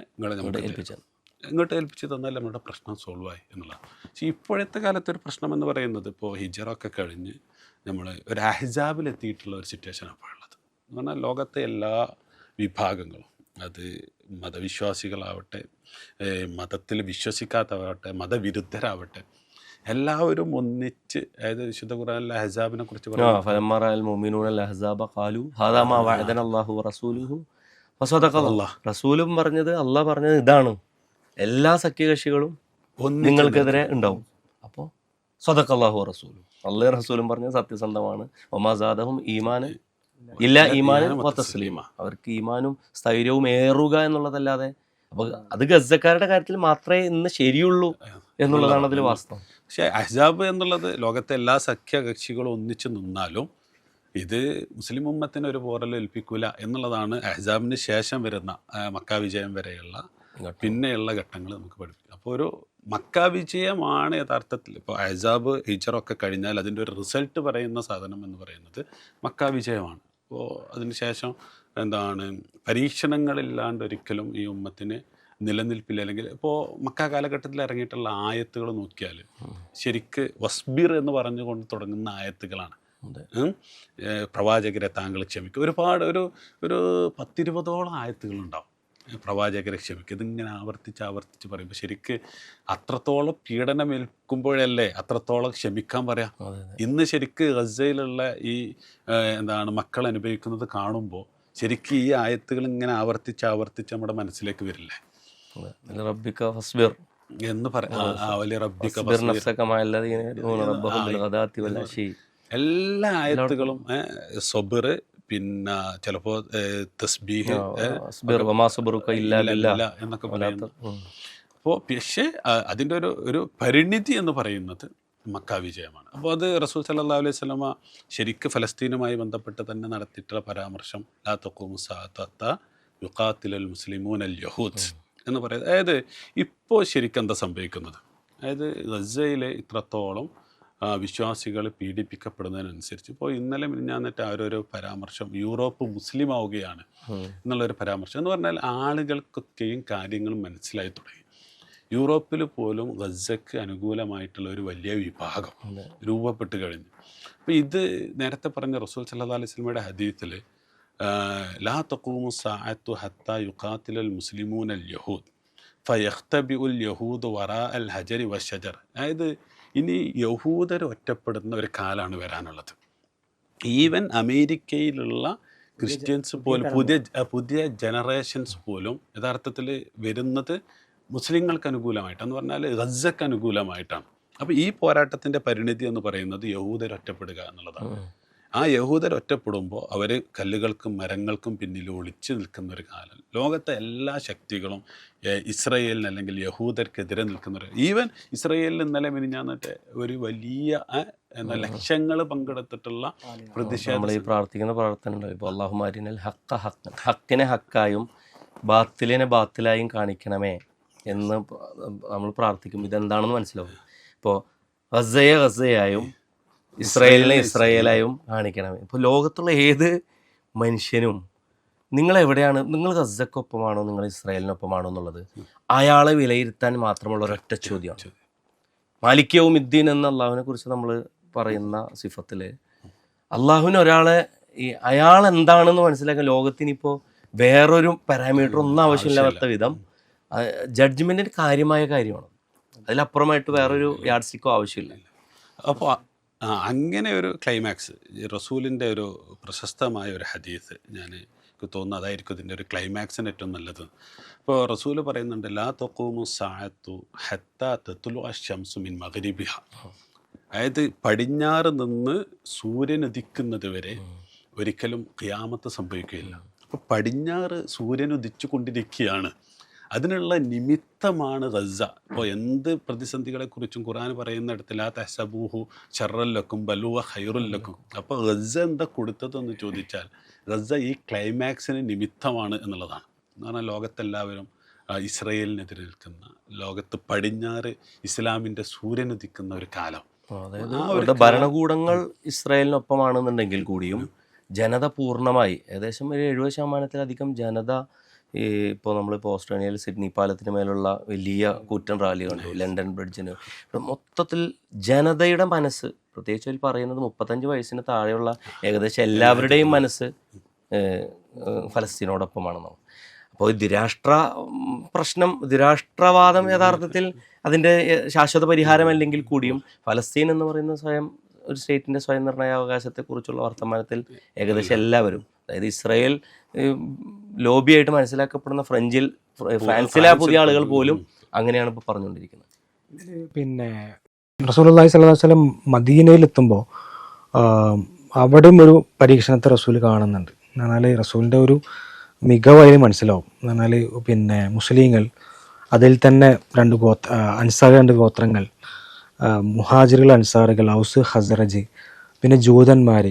ഇങ്ങോട്ട് ഏൽപ്പിച്ച് തന്നാൽ നമ്മുടെ പ്രശ്നം സോൾവ് ആയി എന്നുള്ളതാണ്. പക്ഷേ ഇപ്പോഴത്തെ കാലത്തെ ഒരു പ്രശ്നം എന്ന് പറയുന്നത്, ഇപ്പോൾ ഹിജറൊക്കെ കഴിഞ്ഞ് നമ്മൾ ഒരു അഹ്സാബിലെത്തിയിട്ടുള്ള ഒരു സിറ്റുവേഷനാണ് ഇപ്പോൾ ഉള്ളത്. എന്ന് പറഞ്ഞാൽ ലോകത്തെ എല്ലാ വിഭാഗങ്ങളും, അത് മതവിശ്വാസികളാവട്ടെ, മതത്തിൽ വിശ്വസിക്കാത്തവരാവട്ടെ, മതവിരുദ്ധരാവട്ടെ, എല്ലാവരും ഒന്നിച്ച്, അതായത് വിശുദ്ധ ഖുർആനിലെ അഹ്സാബിനെ കുറിച്ച് റസൂലും പറഞ്ഞത്, അള്ളാഹ് പറഞ്ഞത് ഇതാണ്, എല്ലാ സഖ്യകക്ഷികളും നിങ്ങൾക്കെതിരെ ഉണ്ടാവും. അപ്പോൾ സദഖല്ലാഹു റസൂലും, അള്ളാഹ് റസൂലും പറഞ്ഞത് സത്യസന്ധമാണ്. ഒമാസാദഹും ഈമാൻ ഇല്ല ഈമാനും വതസ്ലീമ, അവർക്ക് ഈമാനും സ്ഥൈര്യവും ഏറുക എന്നുള്ളതല്ലാതെ. അപ്പോൾ അത് ഗസ്സക്കാരുടെ കാര്യത്തിൽ മാത്രമേ ഇന്ന് ശരിയുള്ളൂ എന്നുള്ളതാണ് അതിൽ വാസ്തവം. പക്ഷേ അഹ്സാബ് എന്നുള്ളത് ലോകത്തെ എല്ലാ സഖ്യകക്ഷികളും ഒന്നിച്ച് നിന്നാലും ഇത് മുസ്ലിം ഉമ്മത്തിന് ഒരു പോറൽ ഏൽപ്പിക്കൂല എന്നുള്ളതാണ് അഹ്സാബിന് ശേഷം വരുന്ന മക്ക വിജയം വരെയുള്ള പിന്നെയുള്ള ഘട്ടങ്ങൾ നമുക്ക് പഠിപ്പിക്കും. അപ്പോൾ ഒരു മക്ക വിജയമാണ് യഥാർത്ഥത്തിൽ. ഇപ്പോൾ അഹ്സാബ് ഹിജറൊക്കെ കഴിഞ്ഞാൽ അതിൻ്റെ ഒരു റിസൾട്ട് പറയുന്ന സാധനം എന്ന് പറയുന്നത് മക്ക വിജയമാണ്. അപ്പോൾ അതിന് ശേഷം എന്താണ്, പരീക്ഷണങ്ങളില്ലാണ്ട് ഒരിക്കലും ഈ ഉമ്മത്തിന് നിലനിൽപ്പില്ല. അല്ലെങ്കിൽ ഇപ്പോൾ മക്ക കാലഘട്ടത്തിൽ ഇറങ്ങിയിട്ടുള്ള ആയത്തുകൾ നോക്കിയാൽ ശരിക്ക് വസ്ബിർ എന്ന് പറഞ്ഞുകൊണ്ട് തുടങ്ങുന്ന ആയത്തുകളാണ്. പ്രവാചകരെ താങ്കൾ ക്ഷമിക്കും. ഒരുപാട് ഒരു 10-20ഓളം ആയത്തുകളുണ്ടാവും പ്രവാചകരെ ക്ഷമിക്കും. ഇതിങ്ങനെ ആവർത്തിച്ച് പറയുമ്പോൾ ശരിക്ക് അത്രത്തോളം പീഡനമേൽക്കുമ്പോഴല്ലേ അത്രത്തോളം ക്ഷമിക്കാൻ പറയാം. ഇന്ന് ശരിക്ക് ഗസയിലുള്ള ഈ മക്കൾ അനുഭവിക്കുന്നത് കാണുമ്പോൾ ശരിക്കും ഈ ആയത്തുകൾ ഇങ്ങനെ ആവർത്തിച്ച് നമ്മുടെ മനസ്സിലേക്ക് വരില്ലേ? എന്ന് എല്ലാ ആയത്തുകളും സബർ, പിന്നെ ചിലപ്പോ തസ്ബീഹ് എന്നൊക്കെ പറയുന്നു. അപ്പോൾ പക്ഷേ അതിൻ്റെ ഒരു പരിണിതി എന്ന് പറയുന്നത് മക്ക വിജയമാണ്. അപ്പോൾ അത് റസൂൽ സല്ലല്ലാഹു അലൈഹി വസല്ലമ ശരിക്ക് ഫലസ്തീനുമായി ബന്ധപ്പെട്ട് തന്നെ നടത്തിയിട്ടുള്ള പരാമർശം ലാ തഖൂമു സഅത്തു ഹത്താ യുഖാതിലുൽ മുസ്ലിമൂന അൽ യഹൂദ് എന്ന് പറയുന്നത്. അതായത് ഇപ്പോൾ ശരിക്കും എന്താ സംഭവിക്കുന്നത്, അതായത് ഗസയിലെ ഇത്രത്തോളം വിശ്വാസികൾ പീഡിപ്പിക്കപ്പെടുന്നതിനനുസരിച്ച് ഇപ്പോൾ ഇന്നലെ മിനിഞ്ഞാന്നിട്ട് ഓരോരോ പരാമർശം യൂറോപ്പ് മുസ്ലിം ആവുകയാണ് എന്നുള്ളൊരു പരാമർശം എന്ന് പറഞ്ഞാൽ ആളുകൾക്കൊക്കെയും കാര്യങ്ങൾ മനസ്സിലായി തുടങ്ങി. യൂറോപ്പിൽ പോലും ഗസയ്ക്ക് അനുകൂലമായിട്ടുള്ള ഒരു വലിയ വിഭാഗം രൂപപ്പെട്ട് കഴിഞ്ഞു. അപ്പോൾ ഇത് നേരത്തെ പറഞ്ഞ റസൂൽ സല്ലല്ലാഹു അലൈഹി വസല്ലമയുടെ ഹദീസിൽ ലാ തഖൂമു സഅത്തു ഹത്താ യുഖാതിലുൽ മുസ്ലിമൂന അൽ യഹൂദ് ഫയഖ്തബിഉൽ യഹൂദ് വറാ അൽ ഹജരി വശജർ. അതായത് ഇനി യഹൂദർ ഒറ്റപ്പെടുന്ന ഒരു കാലമാണ് വരാനുള്ളത്. ഈവൻ അമേരിക്കയിലുള്ള ക്രിസ്ത്യൻസ് പോലും പുതിയ ജനറേഷൻസ് പോലും യഥാർത്ഥത്തിൽ വരുന്നത് മുസ്ലിങ്ങൾക്ക് അനുകൂലമായിട്ടാണ് പറഞ്ഞാൽ ഗസയ്ക്ക് അനുകൂലമായിട്ടാണ്. അപ്പോൾ ഈ പോരാട്ടത്തിൻ്റെ പരിണിതി എന്ന് പറയുന്നത് യഹൂദർ ഒറ്റപ്പെടുക എന്നുള്ളതാണ്. ആ യഹൂദർ ഒറ്റപ്പെടുമ്പോൾ അവർ കല്ലുകൾക്കും മരങ്ങൾക്കും പിന്നിൽ ഒളിച്ചു നിൽക്കുന്ന ഒരു കാലം. ലോകത്തെ എല്ലാ ശക്തികളും ഇസ്രയേലിന് അല്ലെങ്കിൽ യഹൂദർക്കെതിരെ നിൽക്കുന്നവർ. ഈവൻ ഇസ്രയേലിൽ ഇന്നലെ മിനിഞ്ഞാന്നിട്ട് ഒരു വലിയ ലക്ഷങ്ങൾ പങ്കെടുത്തിട്ടുള്ള പ്രതിഷേധം. നമ്മൾ ഈ പ്രാർത്ഥിക്കുന്ന പ്രാർത്ഥന ഇപ്പോൾ അല്ലാഹുമ്മ ഹക്കിനെ ഹക്കായും ബാത്തിലിനെ ബാത്തിലായും കാണിക്കണമേ എന്ന് നമ്മൾ പ്രാർത്ഥിക്കും. ഇതെന്താണെന്ന് മനസ്സിലാവും. ഇപ്പോൾ ഗസയായും ഇസ്രായേലിനെ ഇസ്രായേലായും കാണിക്കണമേ. ഇപ്പോൾ ലോകത്തുള്ള ഏത് മനുഷ്യനും നിങ്ങളെവിടെയാണ്, നിങ്ങൾ ഗസക്കൊപ്പമാണോ നിങ്ങൾ ഇസ്രായേലിനൊപ്പമാണോ എന്നുള്ളത് അയാളെ വിലയിരുത്താൻ മാത്രമുള്ള ഒരൊറ്റ ചോദ്യമാണ്. മാലിക് യൗമിദ്ദീൻ എന്ന അള്ളാഹുവിനെ കുറിച്ച് നമ്മൾ പറയുന്ന സിഫത്തിൽ അള്ളാഹുവിന് ഒരാളെ അയാൾ എന്താണെന്ന് മനസ്സിലാക്കാൻ ലോകത്തിനിപ്പോൾ വേറൊരു പാരാമീറ്റർ ഒന്നും ആവശ്യമില്ലാത്ത വിധം ജഡ്ജ്മെൻറ്റിന് കാര്യമായ കാര്യമാണ്. അതിലപ്പുറമായിട്ട് വേറൊരു യാർഡ് സ്റ്റിക്കോ ആവശ്യമില്ല. അപ്പോൾ അങ്ങനെ ഒരു ക്ലൈമാക്സ് റസൂലിൻ്റെ ഒരു പ്രശസ്തമായ ഒരു ഹദീസ് എനിക്ക് തോന്നുന്നു അതായിരിക്കും ഇതിൻ്റെ ഒരു ക്ലൈമാക്സിന് ഏറ്റവും നല്ലത്. ഇപ്പോൾ റസൂല് പറയുന്നുണ്ട് ലാ തഖൂമു സഅത്തു ഹത്താ തത്ലുഅ അശംസു മിൻ മഗ്രിബിഹ. അതായത് പടിഞ്ഞാറ് നിന്ന് സൂര്യൻ ഉദിക്കുന്നത് വരെ ഒരിക്കലും ഖിയാമത്ത് സംഭവിക്കുകയില്ല. അപ്പോൾ പടിഞ്ഞാറ് സൂര്യൻ ഉദിച്ചു കൊണ്ടിരിക്കുകയാണ്. അതിനുള്ള നിമിത്തമാണ് ഗസ. ഇപ്പോൾ എന്ത് പ്രതിസന്ധികളെക്കുറിച്ചും ഖുർആൻ പറയുന്നിടത്ത് ലാ തഹ്സബൂഹു ശർറല്ലക്കും ബലുവ ഖൈറുല്ലക്കും. അപ്പോൾ ഗസ എന്താ കൊടുത്തതെന്ന് ചോദിച്ചാൽ ഗസ ഈ ക്ലൈമാക്സിന് നിമിത്തമാണ് എന്നുള്ളതാണ്. എന്ന് പറഞ്ഞാൽ ലോകത്തെല്ലാവരും ഇസ്രയേലിനെതിരെ നിൽക്കുന്ന, ലോകത്ത് പടിഞ്ഞാറ് ഇസ്ലാമിൻ്റെ സൂര്യൻ ഉദിക്കുന്ന ഒരു കാലം. അതായത് ഭരണകൂടങ്ങൾ ഇസ്രായേലിനൊപ്പമാണെന്നുണ്ടെങ്കിൽ കൂടിയും ജനത പൂർണ്ണമായി ഏകദേശം ഒരു 70% ജനത ഇപ്പോൾ നമ്മളിപ്പോൾ ഓസ്ട്രേലിയയിൽ സിഡ്നി പാലത്തിന് മേലുള്ള വലിയ കൂറ്റൻ റാലി കണ്ടു, ലണ്ടൻ ബ്രിഡ്ജിന്. മൊത്തത്തിൽ ജനതയുടെ മനസ്സ്, പ്രത്യേകിച്ച് അതിൽ പറയുന്നത് 35 വയസ്സിന് താഴെയുള്ള ഏകദേശം എല്ലാവരുടെയും മനസ്സ് ഫലസ്തീനോടൊപ്പമാണെന്നാണ്. അപ്പോൾ ദ്വിരാഷ്ട്രവാദം യഥാർത്ഥത്തിൽ അതിൻ്റെ ശാശ്വത പരിഹാരമല്ലെങ്കിൽ കൂടിയും ഫലസ്തീൻ എന്ന് പറയുന്ന ഒരു സ്റ്റേറ്റിൻ്റെ സ്വയം നിർണയാവകാശത്തെക്കുറിച്ചുള്ള വർത്തമാനത്തിൽ ഏകദേശം എല്ലാവരും, അതായത് ഇസ്രായേൽ ലോബിയായിട്ട് മനസ്സിലാക്കപ്പെടുന്ന ഫ്രാൻസിലെ പുതിയ ആളുകൾ പോലും അങ്ങനെയാണ് ഇപ്പോൾ പറഞ്ഞുകൊണ്ടിരിക്കുന്നത്. പിന്നെ റസൂലുള്ളാഹി സ്വല്ലല്ലാഹു അലൈഹി വസല്ലം മദീനയിലെത്തുമ്പോൾ അവിടെയും ഒരു പരീക്ഷണത്തെ റസൂൽ കാണുന്നുണ്ട്. എന്നാൽ റസൂലിൻ്റെ ഒരു മികവ് അതിൽ മനസ്സിലാവും. എന്നാൽ പിന്നെ മുസ്ലിങ്ങൾ അതിൽ തന്നെ രണ്ട് ഗോത്രങ്ങൾ, മുഹാജിറുകൾ, അൻസാറുകൾ, ഔസ്, ഹസ്റജ്, പിന്നെ ജൂതന്മാർ,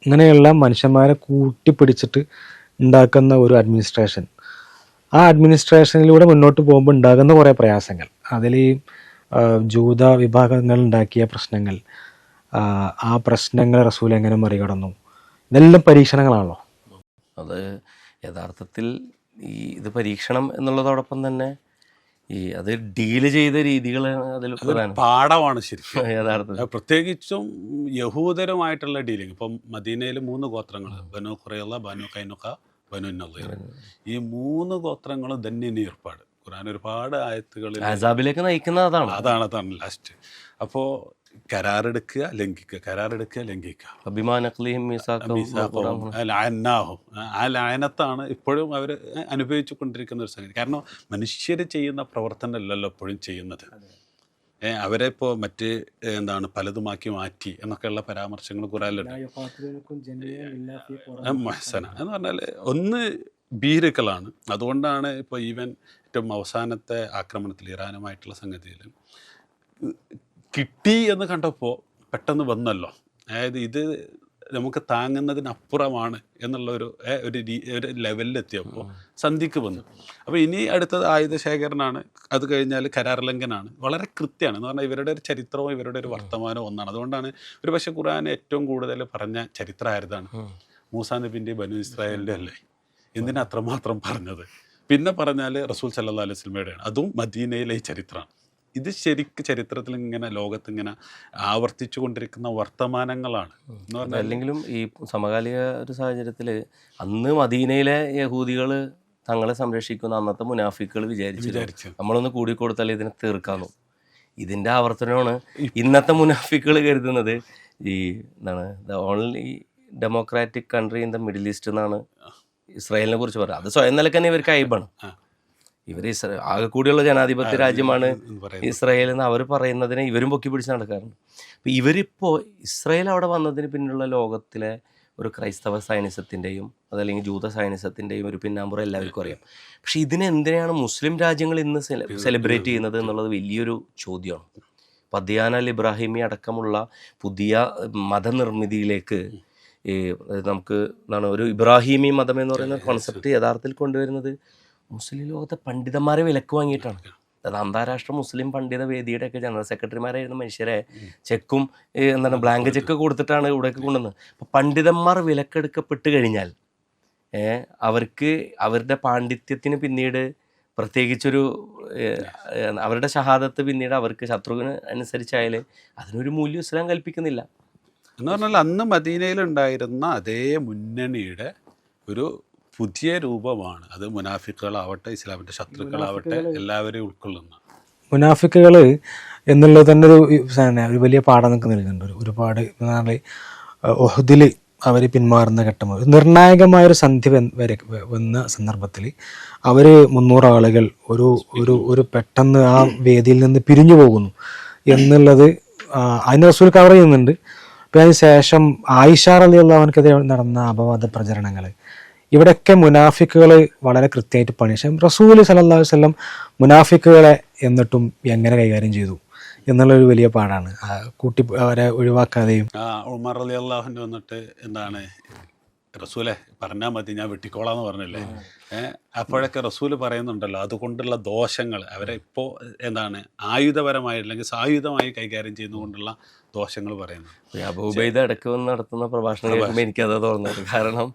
ഇങ്ങനെയുള്ള മനുഷ്യന്മാരെ കൂട്ടിപ്പിടിച്ചിട്ട് ഉണ്ടാക്കുന്ന ഒരു അഡ്മിനിസ്ട്രേഷൻ. ആ അഡ്മിനിസ്ട്രേഷനിലൂടെ മുന്നോട്ട് പോകുമ്പോൾ ഉണ്ടാകുന്ന കുറേ പ്രയാസങ്ങൾ, അതിൽ ജൂത വിഭാഗങ്ങൾ ഉണ്ടാക്കിയ പ്രശ്നങ്ങൾ, ആ പ്രശ്നങ്ങൾ റസൂൽ എങ്ങനെ മറികടന്നു, ഇതെല്ലാം പരീക്ഷണങ്ങളാണല്ലോ. അത് യഥാർത്ഥത്തിൽ ഇത് പരീക്ഷണം എന്നുള്ളതോടൊപ്പം തന്നെ അത് ഡീല് ചെയ്ത രീതികൾ അതിൽ അതൊരു പ്രധാനം പാഠമാണ് ശരിക്കും. യഥാർത്ഥത്തിൽ. പ്രത്യേകിച്ചും യഹൂദരുമായിട്ടുള്ള ഡീലിങ്. ഇപ്പം മദീനയിൽ 3 ഗോത്രങ്ങൾ, ബനു ഖുറൈള, ബനു കൈനുഖ, ബനു നളീർ. ഈ 3 ഗോത്രങ്ങളും ധന്യന് ഏർപ്പാട്. ഖുർആൻ ഒരുപാട് ആയത്തുകളിൽ അസാബിലേക്ക് നയിക്കുന്ന അതാണ്. അതാണ് ലാസ്റ്റ്. അപ്പോൾ കരാറെടുക്കുക, ലംഘിക്കുക, കരാറെടുക്കുക, ലംഘിക്കുക. അഭിമാനക്ലിയും ലഅന്നാഹും. ആ ലഅനത്താണ് ഇപ്പോഴും അവർ അനുഭവിച്ചു കൊണ്ടിരിക്കുന്ന ഒരു സംഗതി. കാരണം മനുഷ്യർ ചെയ്യുന്ന പ്രവർത്തനമല്ലല്ലോ എപ്പോഴും ചെയ്യുന്നത്. അവരെ ഇപ്പോൾ മറ്റ് പലതുമാക്കി മാറ്റി എന്നൊക്കെയുള്ള പരാമർശങ്ങൾ ഖുർആനിലുണ്ട്. മഹ്സന എന്ന് പറഞ്ഞാൽ ഒന്ന് ഭീരുക്കളാണ്. അതുകൊണ്ടാണ് ഇപ്പോൾ ഈവൻ ഏറ്റവും അവസാനത്തെ ആക്രമണത്തിൽ ഇറാനുമായിട്ടുള്ള സംഗതിയിൽ കിട്ടി എന്ന് കണ്ടപ്പോൾ പെട്ടെന്ന് വന്നല്ലോ. അതായത് ഇത് നമുക്ക് താങ്ങുന്നതിനപ്പുറമാണ് എന്നുള്ള ഒരു ലെവലിലെത്തിയപ്പോൾ സന്ധിക്ക് വന്നു. അപ്പോൾ ഇനി അടുത്തത് ആയുധ ശേഖരണമാണ്, അത് കഴിഞ്ഞാൽ കരാർ ലംഘനമാണ്. വളരെ കൃത്യമാണ് എന്ന് പറഞ്ഞാൽ ഇവരുടെ ഒരു ചരിത്രവും ഇവരുടെ ഒരു വർത്തമാനവും ഒന്നാണ്. അതുകൊണ്ടാണ് ഒരു പക്ഷേ ഖുർആൻ ഏറ്റവും കൂടുതൽ പറഞ്ഞ ചരിത്രം ആയതാണ് മൂസാ നബിൻ്റെ ബനു ഇസ്രായേലിൻ്റെ അല്ലേ. എന്തിനാ അത്രമാത്രം പറഞ്ഞത്? പിന്നെ പറഞ്ഞാൽ റസൂൽ സല്ലല്ലാഹു അലൈഹി വസല്ലമയുടെയാണ്, അതും മദീനയിലെ ഈ ചരിത്രമാണ്. ഇത് ശരിക്കും ചരിത്രത്തിൽ ഇങ്ങനെ ലോകത്തിങ്ങനെ ആവർത്തിച്ചു കൊണ്ടിരിക്കുന്ന വർത്തമാനങ്ങളാണ് എന്ന് പറഞ്ഞാൽ. അല്ലെങ്കിലും ഈ സമകാലിക ഒരു സാഹചര്യത്തിൽ അന്ന് മദീനയിലെ യഹൂദികൾ തങ്ങളെ സംരക്ഷിക്കുന്ന അന്നത്തെ മുനാഫിക്കുകൾ വിചാരിച്ചു നമ്മളൊന്ന് കൂടിക്കൊടുത്താൽ ഇതിനെ തീർക്കാന്നു. ഇതിൻ്റെ ആവർത്തനമാണ് ഇന്നത്തെ മുനാഫിക്കുകൾ കരുതുന്നത്. ഈ the only democratic country in the middle east എന്നാണ് ഇസ്രായേലിനെ കുറിച്ച് പറയുക. അത് സ്വയം നിലക്ക് തന്നെ ഇവർക്ക് അയബാണ്. ഇവർ ആകെ കൂടിയുള്ള ജനാധിപത്യ രാജ്യമാണ് ഇസ്രായേൽ എന്ന് അവർ പറയുന്നതിനെ ഇവരും പൊക്കി പിടിച്ച് നടക്കാറുണ്ട്. അപ്പോൾ ഇവരിപ്പോൾ ഇസ്രായേൽ അവിടെ വന്നതിന് പിന്നിലുള്ള ലോകത്തിലെ ഒരു ക്രൈസ്തവ സൈനിസത്തിൻ്റെയും അതല്ലെങ്കിൽ ജൂത സൈനിസത്തിൻ്റെയും ഒരു പിന്നാമ്പുറം എല്ലാവർക്കും അറിയാം. പക്ഷെ ഇതിനെന്തിനാണ് മുസ്ലിം രാജ്യങ്ങൾ ഇന്ന് സെലിബ്രേറ്റ് ചെയ്യുന്നത് എന്നുള്ളത് വലിയൊരു ചോദ്യമാണ്. പദിയാൻ അൽ ഇബ്രാഹിമി അടക്കമുള്ള പുതിയ മതനിർമ്മിതിയിലേക്ക് നമുക്ക് ഒരു ഇബ്രാഹിമി മതം എന്ന് പറയുന്ന കോൺസെപ്റ്റ് യഥാർത്ഥത്തിൽ കൊണ്ടുവരുന്നത് മുസ്ലിം ലോകത്തെ പണ്ഡിതന്മാരെ വിലക്ക് വാങ്ങിയിട്ടാണ്. അത് അന്താരാഷ്ട്ര മുസ്ലിം പണ്ഡിത വേദിയുടെ ഒക്കെ ജനറൽ സെക്രട്ടറിമാരായിരുന്ന മനുഷ്യരെ ചെക്കും ബ്ലാങ്ക് ചെക്ക് കൊടുത്തിട്ടാണ് ഇവിടേക്ക് കൊണ്ടുവന്നത്. അപ്പോൾ പണ്ഡിതന്മാർ വിലക്കെടുക്കപ്പെട്ട് കഴിഞ്ഞാൽ അവർക്ക് അവരുടെ പാണ്ഡിത്യത്തിന് പിന്നീട് പ്രത്യേകിച്ചൊരു അവരുടെ ഷഹാദത്ത് പിന്നീട് അവർക്ക് ശത്രുവിന് അനുസരിച്ചായാൽ അതിനൊരു മൂല്യം ഇസ്ലാം കൽപ്പിക്കുന്നില്ല. എന്ന് പറഞ്ഞാൽ അന്ന് മദീനയിലുണ്ടായിരുന്ന അതേ മുന്നണിയുടെ ഒരു പുതിയ രൂപമാണ് അത്. മുനാഫിക്കുകളാവട്ടെ ഇസ്ലാമിൻ്റെ ശത്രുക്കളാവട്ടെ എല്ലാവരെയും ഉൾക്കൊള്ളുന്ന മുനാഫിക്കുകൾ എന്നുള്ളത് തന്നെ ഒരു വലിയ പാഠം നമുക്ക് നൽകുന്നുണ്ട്. ഒരുപാട് ഉഹദിൽ അവർ പിന്മാറുന്ന ഘട്ടം, നിർണായകമായൊരു സന്ധി വന്ന സന്ദർഭത്തിൽ അവർ 300 ആളുകൾ ഒരു പെട്ടെന്ന് ആ വേദിയിൽ നിന്ന് പിരിഞ്ഞു പോകുന്നു എന്നുള്ളത് അതിന് റസൂൽ കവർ ചെയ്യുന്നുണ്ട്. പിന്നെ അതിന് ശേഷം ആയിഷ റളിയല്ലാഹുവിനെതിരെ നടന്ന അപവാദ പ്രചരണങ്ങൾ, ഇവിടെയൊക്കെ മുനാഫിക്കുകൾ വളരെ കൃത്യമായിട്ട് പണി. പക്ഷേ റസൂൽ സല്ലല്ലാഹു അലൈഹി വസല്ലം മുനാഫിക്കുകളെ എന്നിട്ടും എങ്ങനെ കൈകാര്യം ചെയ്തു എന്നുള്ളൊരു വലിയ പാടാണ്. കൂട്ടി അവരെ ഒഴിവാക്കാതെയും. ഉമർ റളിയല്ലാഹു വന്നിട്ട് റസൂലെ പറഞ്ഞാൽ മതി ഞാൻ വെട്ടിക്കോളാന്ന് പറഞ്ഞില്ലേ. അപ്പോഴൊക്കെ റസൂല് പറയുന്നുണ്ടല്ലോ അതുകൊണ്ടുള്ള ദോഷങ്ങൾ അവരെ ഇപ്പോൾ ആയുധപരമായി അല്ലെങ്കിൽ സായുധമായി കൈകാര്യം ചെയ്യുന്നതുകൊണ്ടുള്ള ദോഷങ്ങൾ പറയുന്നു. അബൂ ഉബൈദ ഇടയ്ക്ക് വന്ന് നടത്തുന്ന പ്രഭാഷണം കേൾക്കുമ്പോൾ എനിക്കത് തോന്നുന്നത്. കാരണം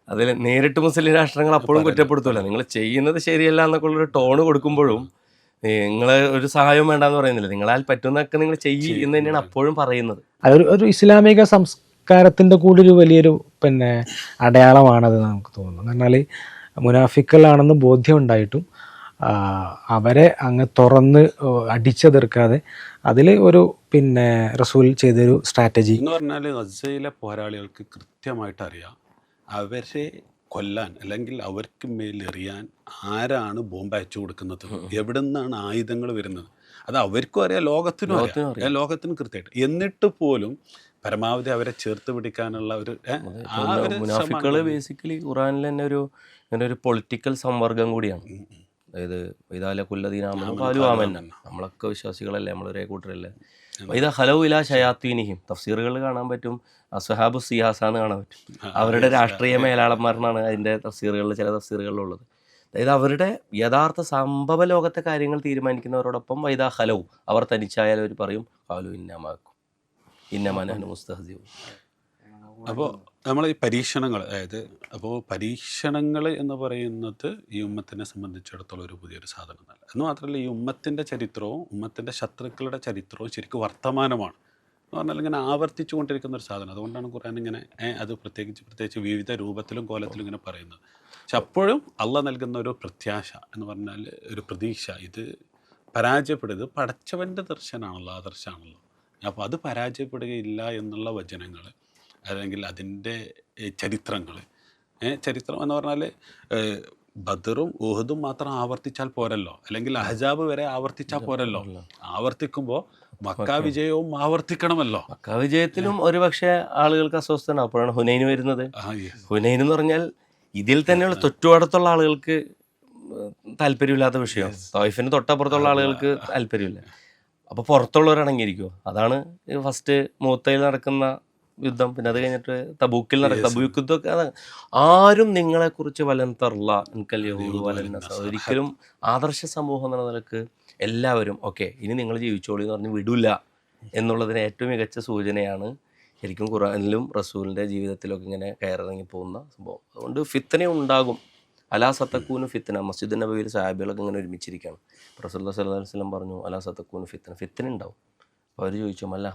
അതിൽ നേരിട്ട് മുസ്ലിം രാഷ്ട്രങ്ങൾ അപ്പോഴും കുറ്റപ്പെടുത്തൂല, നിങ്ങൾ ചെയ്യുന്നത് ശരിയല്ല എന്നൊക്കെ ഉള്ളൊരു ടോണ് കൊടുക്കുമ്പോഴും നിങ്ങൾ ഒരു സഹായവും വേണ്ടെന്ന് പറയുന്നില്ല, നിങ്ങളാൽ പറ്റുന്നതൊക്കെ നിങ്ങൾ ചെയ്യും എന്ന് തന്നെയാണ് അപ്പോഴും പറയുന്നത്. അതൊരു ഇസ്ലാമിക സംസ്കാരത്തിൻ്റെ കൂടി ഒരു വലിയൊരു അടയാളമാണത് നമുക്ക് തോന്നുന്നു. എന്നാൽ മുനാഫിക്കുകളാണെന്ന് ബോധ്യമുണ്ടായിട്ടും അവരെ അങ്ങ് തുറന്ന് അടിച്ചെതിർക്കാതെ അതിൽ ഒരു റസൂൽ ചെയ്തൊരു സ്ട്രാറ്റജി എന്ന് പറഞ്ഞാൽ ഗസയിലെ പോരാളികൾക്ക് കൃത്യമായിട്ട് അറിയാം അവരെ കൊല്ലാൻ അല്ലെങ്കിൽ അവർക്ക് മേലെറിയാൻ ആരാണ് ബോംബ് അയച്ചു കൊടുക്കുന്നത്, എവിടെ നിന്നാണ് ആയുധങ്ങൾ വരുന്നത്, അത് അവർക്കും അറിയാം, ലോകത്തിനും അറിയാം, ലോകത്തിനും കൃത്യമായിട്ട്. എന്നിട്ട് പോലും പരമാവധി അവരെ ചേർത്ത് പിടിക്കാനുള്ള ഒരു മുനാഫിക്കുകൾ ബേസിക്കലി ഖുറാനിൽ തന്നെ ഒരു പൊളിറ്റിക്കൽ സംവർഗം കൂടിയാണ്. അതായത് വൈദാല കുല്ലദീനാമനും പാലുവാമന്ന, നമ്മളൊക്കെ വിശ്വാസികളല്ലേ, നമ്മളൊരേ കൂട്ടരല്ലേ. വൈദ ഹലോ ഇലാ ഷയാത്തീനിഹിം, തഫ്സീറുകളിൽ കാണാൻ പറ്റും അസ്വഹാബു സിയാസാന്ന് കാണാൻ പറ്റും. അവരുടെ രാഷ്ട്രീയ മേലാളന്മാരെന്നാണ് അതിൻ്റെ തഫ്സീറുകളിൽ ചില തഫ്സീറുകളിലുള്ളത്. അതായത് അവരുടെ യഥാർത്ഥ സംഭവ ലോകത്തെ കാര്യങ്ങൾ തീരുമാനിക്കുന്നവരോടൊപ്പം വൈദ ഹലോ അവർ തനിച്ചായാലും അവർ പറയും ഖാലു ഇന്നമാക്കും ഇന്നമാനു മുസ്തഹസിഊൻ. അപ്പോൾ നമ്മൾ ഈ പരീക്ഷണങ്ങൾ, അതായത് അപ്പോൾ പരീക്ഷണങ്ങൾ എന്ന് പറയുന്നത് ഈ ഉമ്മത്തിനെ സംബന്ധിച്ചിടത്തോളം ഒരു പുതിയൊരു സാധനമല്ല. എന്ന് മാത്രമല്ല, ഈ ഉമ്മത്തിൻ്റെ ചരിത്രവും ഉമ്മത്തിൻ്റെ ശത്രുക്കളുടെ ചരിത്രവും ശരിക്കും വർത്തമാനമാണ് എന്ന് പറഞ്ഞാൽ ഇങ്ങനെ ആവർത്തിച്ചു കൊണ്ടിരിക്കുന്ന ഒരു സാധനം. അതുകൊണ്ടാണ് ഖുർആൻ ഇങ്ങനെ അത് പ്രത്യേകിച്ച് വിവിധ രൂപത്തിലും കോലത്തിലും ഇങ്ങനെ പറയുന്നത്. പക്ഷെ അപ്പോഴും അള്ളാഹ് നൽകുന്ന ഒരു പ്രത്യാശ എന്ന് പറഞ്ഞാൽ ഒരു പ്രതീക്ഷ, ഇത് പരാജയപ്പെടുന്നത് പടച്ചവൻ്റെ ദർശനമാണല്ലോ, ആദർശമാണല്ലോ. അപ്പോൾ അത് പരാജയപ്പെടുകയില്ല എന്നുള്ള വചനങ്ങൾ, അല്ലെങ്കിൽ അതിൻ്റെ ചരിത്രങ്ങൾ. ചരിത്രം എന്ന് പറഞ്ഞാൽ ബദറും ഉഹദും മാത്രം ആവർത്തിച്ചാൽ പോരല്ലോ, അല്ലെങ്കിൽ അഹ്സാബ് വരെ ആവർത്തിച്ചാൽ പോരല്ലോ. ആവർത്തിക്കുമ്പോൾ മക്ക വിജയവും ആവർത്തിക്കണമല്ലോ. മക്ക വിജയത്തിലും ഒരു പക്ഷേ ആളുകൾക്ക് അസ്വസ്ഥനാണ്. അപ്പോഴാണ് ഹുനൈൻ വരുന്നത്. ഹുനൈൻ എന്ന് പറഞ്ഞാൽ ഇതിൽ തന്നെയുള്ള ചുറ്റുപാടത്തുള്ള ആളുകൾക്ക് താല്പര്യമില്ലാത്ത വിഷയം, തൗഫിന് തൊട്ടപ്പുറത്തുള്ള ആളുകൾക്ക് താല്പര്യമില്ല. അപ്പോൾ പുറത്തുള്ളവരടങ്ങിയിരിക്കുമോ? അതാണ് ഫസ്റ്റ് മൂത്തയിൽ നടക്കുന്ന യുദ്ധം. പിന്നെ അത് കഴിഞ്ഞിട്ട് തബൂക്കിൽ തബൂക്ക് യുദ്ധമൊക്കെ. ആരും നിങ്ങളെക്കുറിച്ച് വലന്തറല്ല എനിക്കൽ യഹൂദ് വലന്നസ, ഒരിക്കലും ആദർശ സമൂഹം എന്ന നിലക്ക് എല്ലാവരും ഓക്കെ ഇനി നിങ്ങൾ ജീവിച്ചോളി എന്ന് പറഞ്ഞ് വിടില്ല എന്നുള്ളതിന് ഏറ്റവും മികച്ച സൂചനയാണ് ശരിക്കും ഖുർആനിലും റസൂലിൻ്റെ ജീവിതത്തിലൊക്കെ ഇങ്ങനെ കയറിറങ്ങി പോകുന്ന സംഭവം. അതുകൊണ്ട് ഫിത്തന ഉണ്ടാകും. അലാ സത്തക്കൂന് ഫിത്തന. മസ്ജിദ് നബവിയിൽ സാഹിബുകളൊക്കെ ഇങ്ങനെ ഒരുമിച്ചിരിക്കുകയാണ്. റസൂലുള്ളാഹി സ്വല്ലല്ലാഹു അലൈഹി വസല്ലം പറഞ്ഞു അലാ സത്തക്കൂന് ഫിത്തന ഉണ്ടാവും. അപ്പോൾ അവർ ചോദിച്ചു അല്ല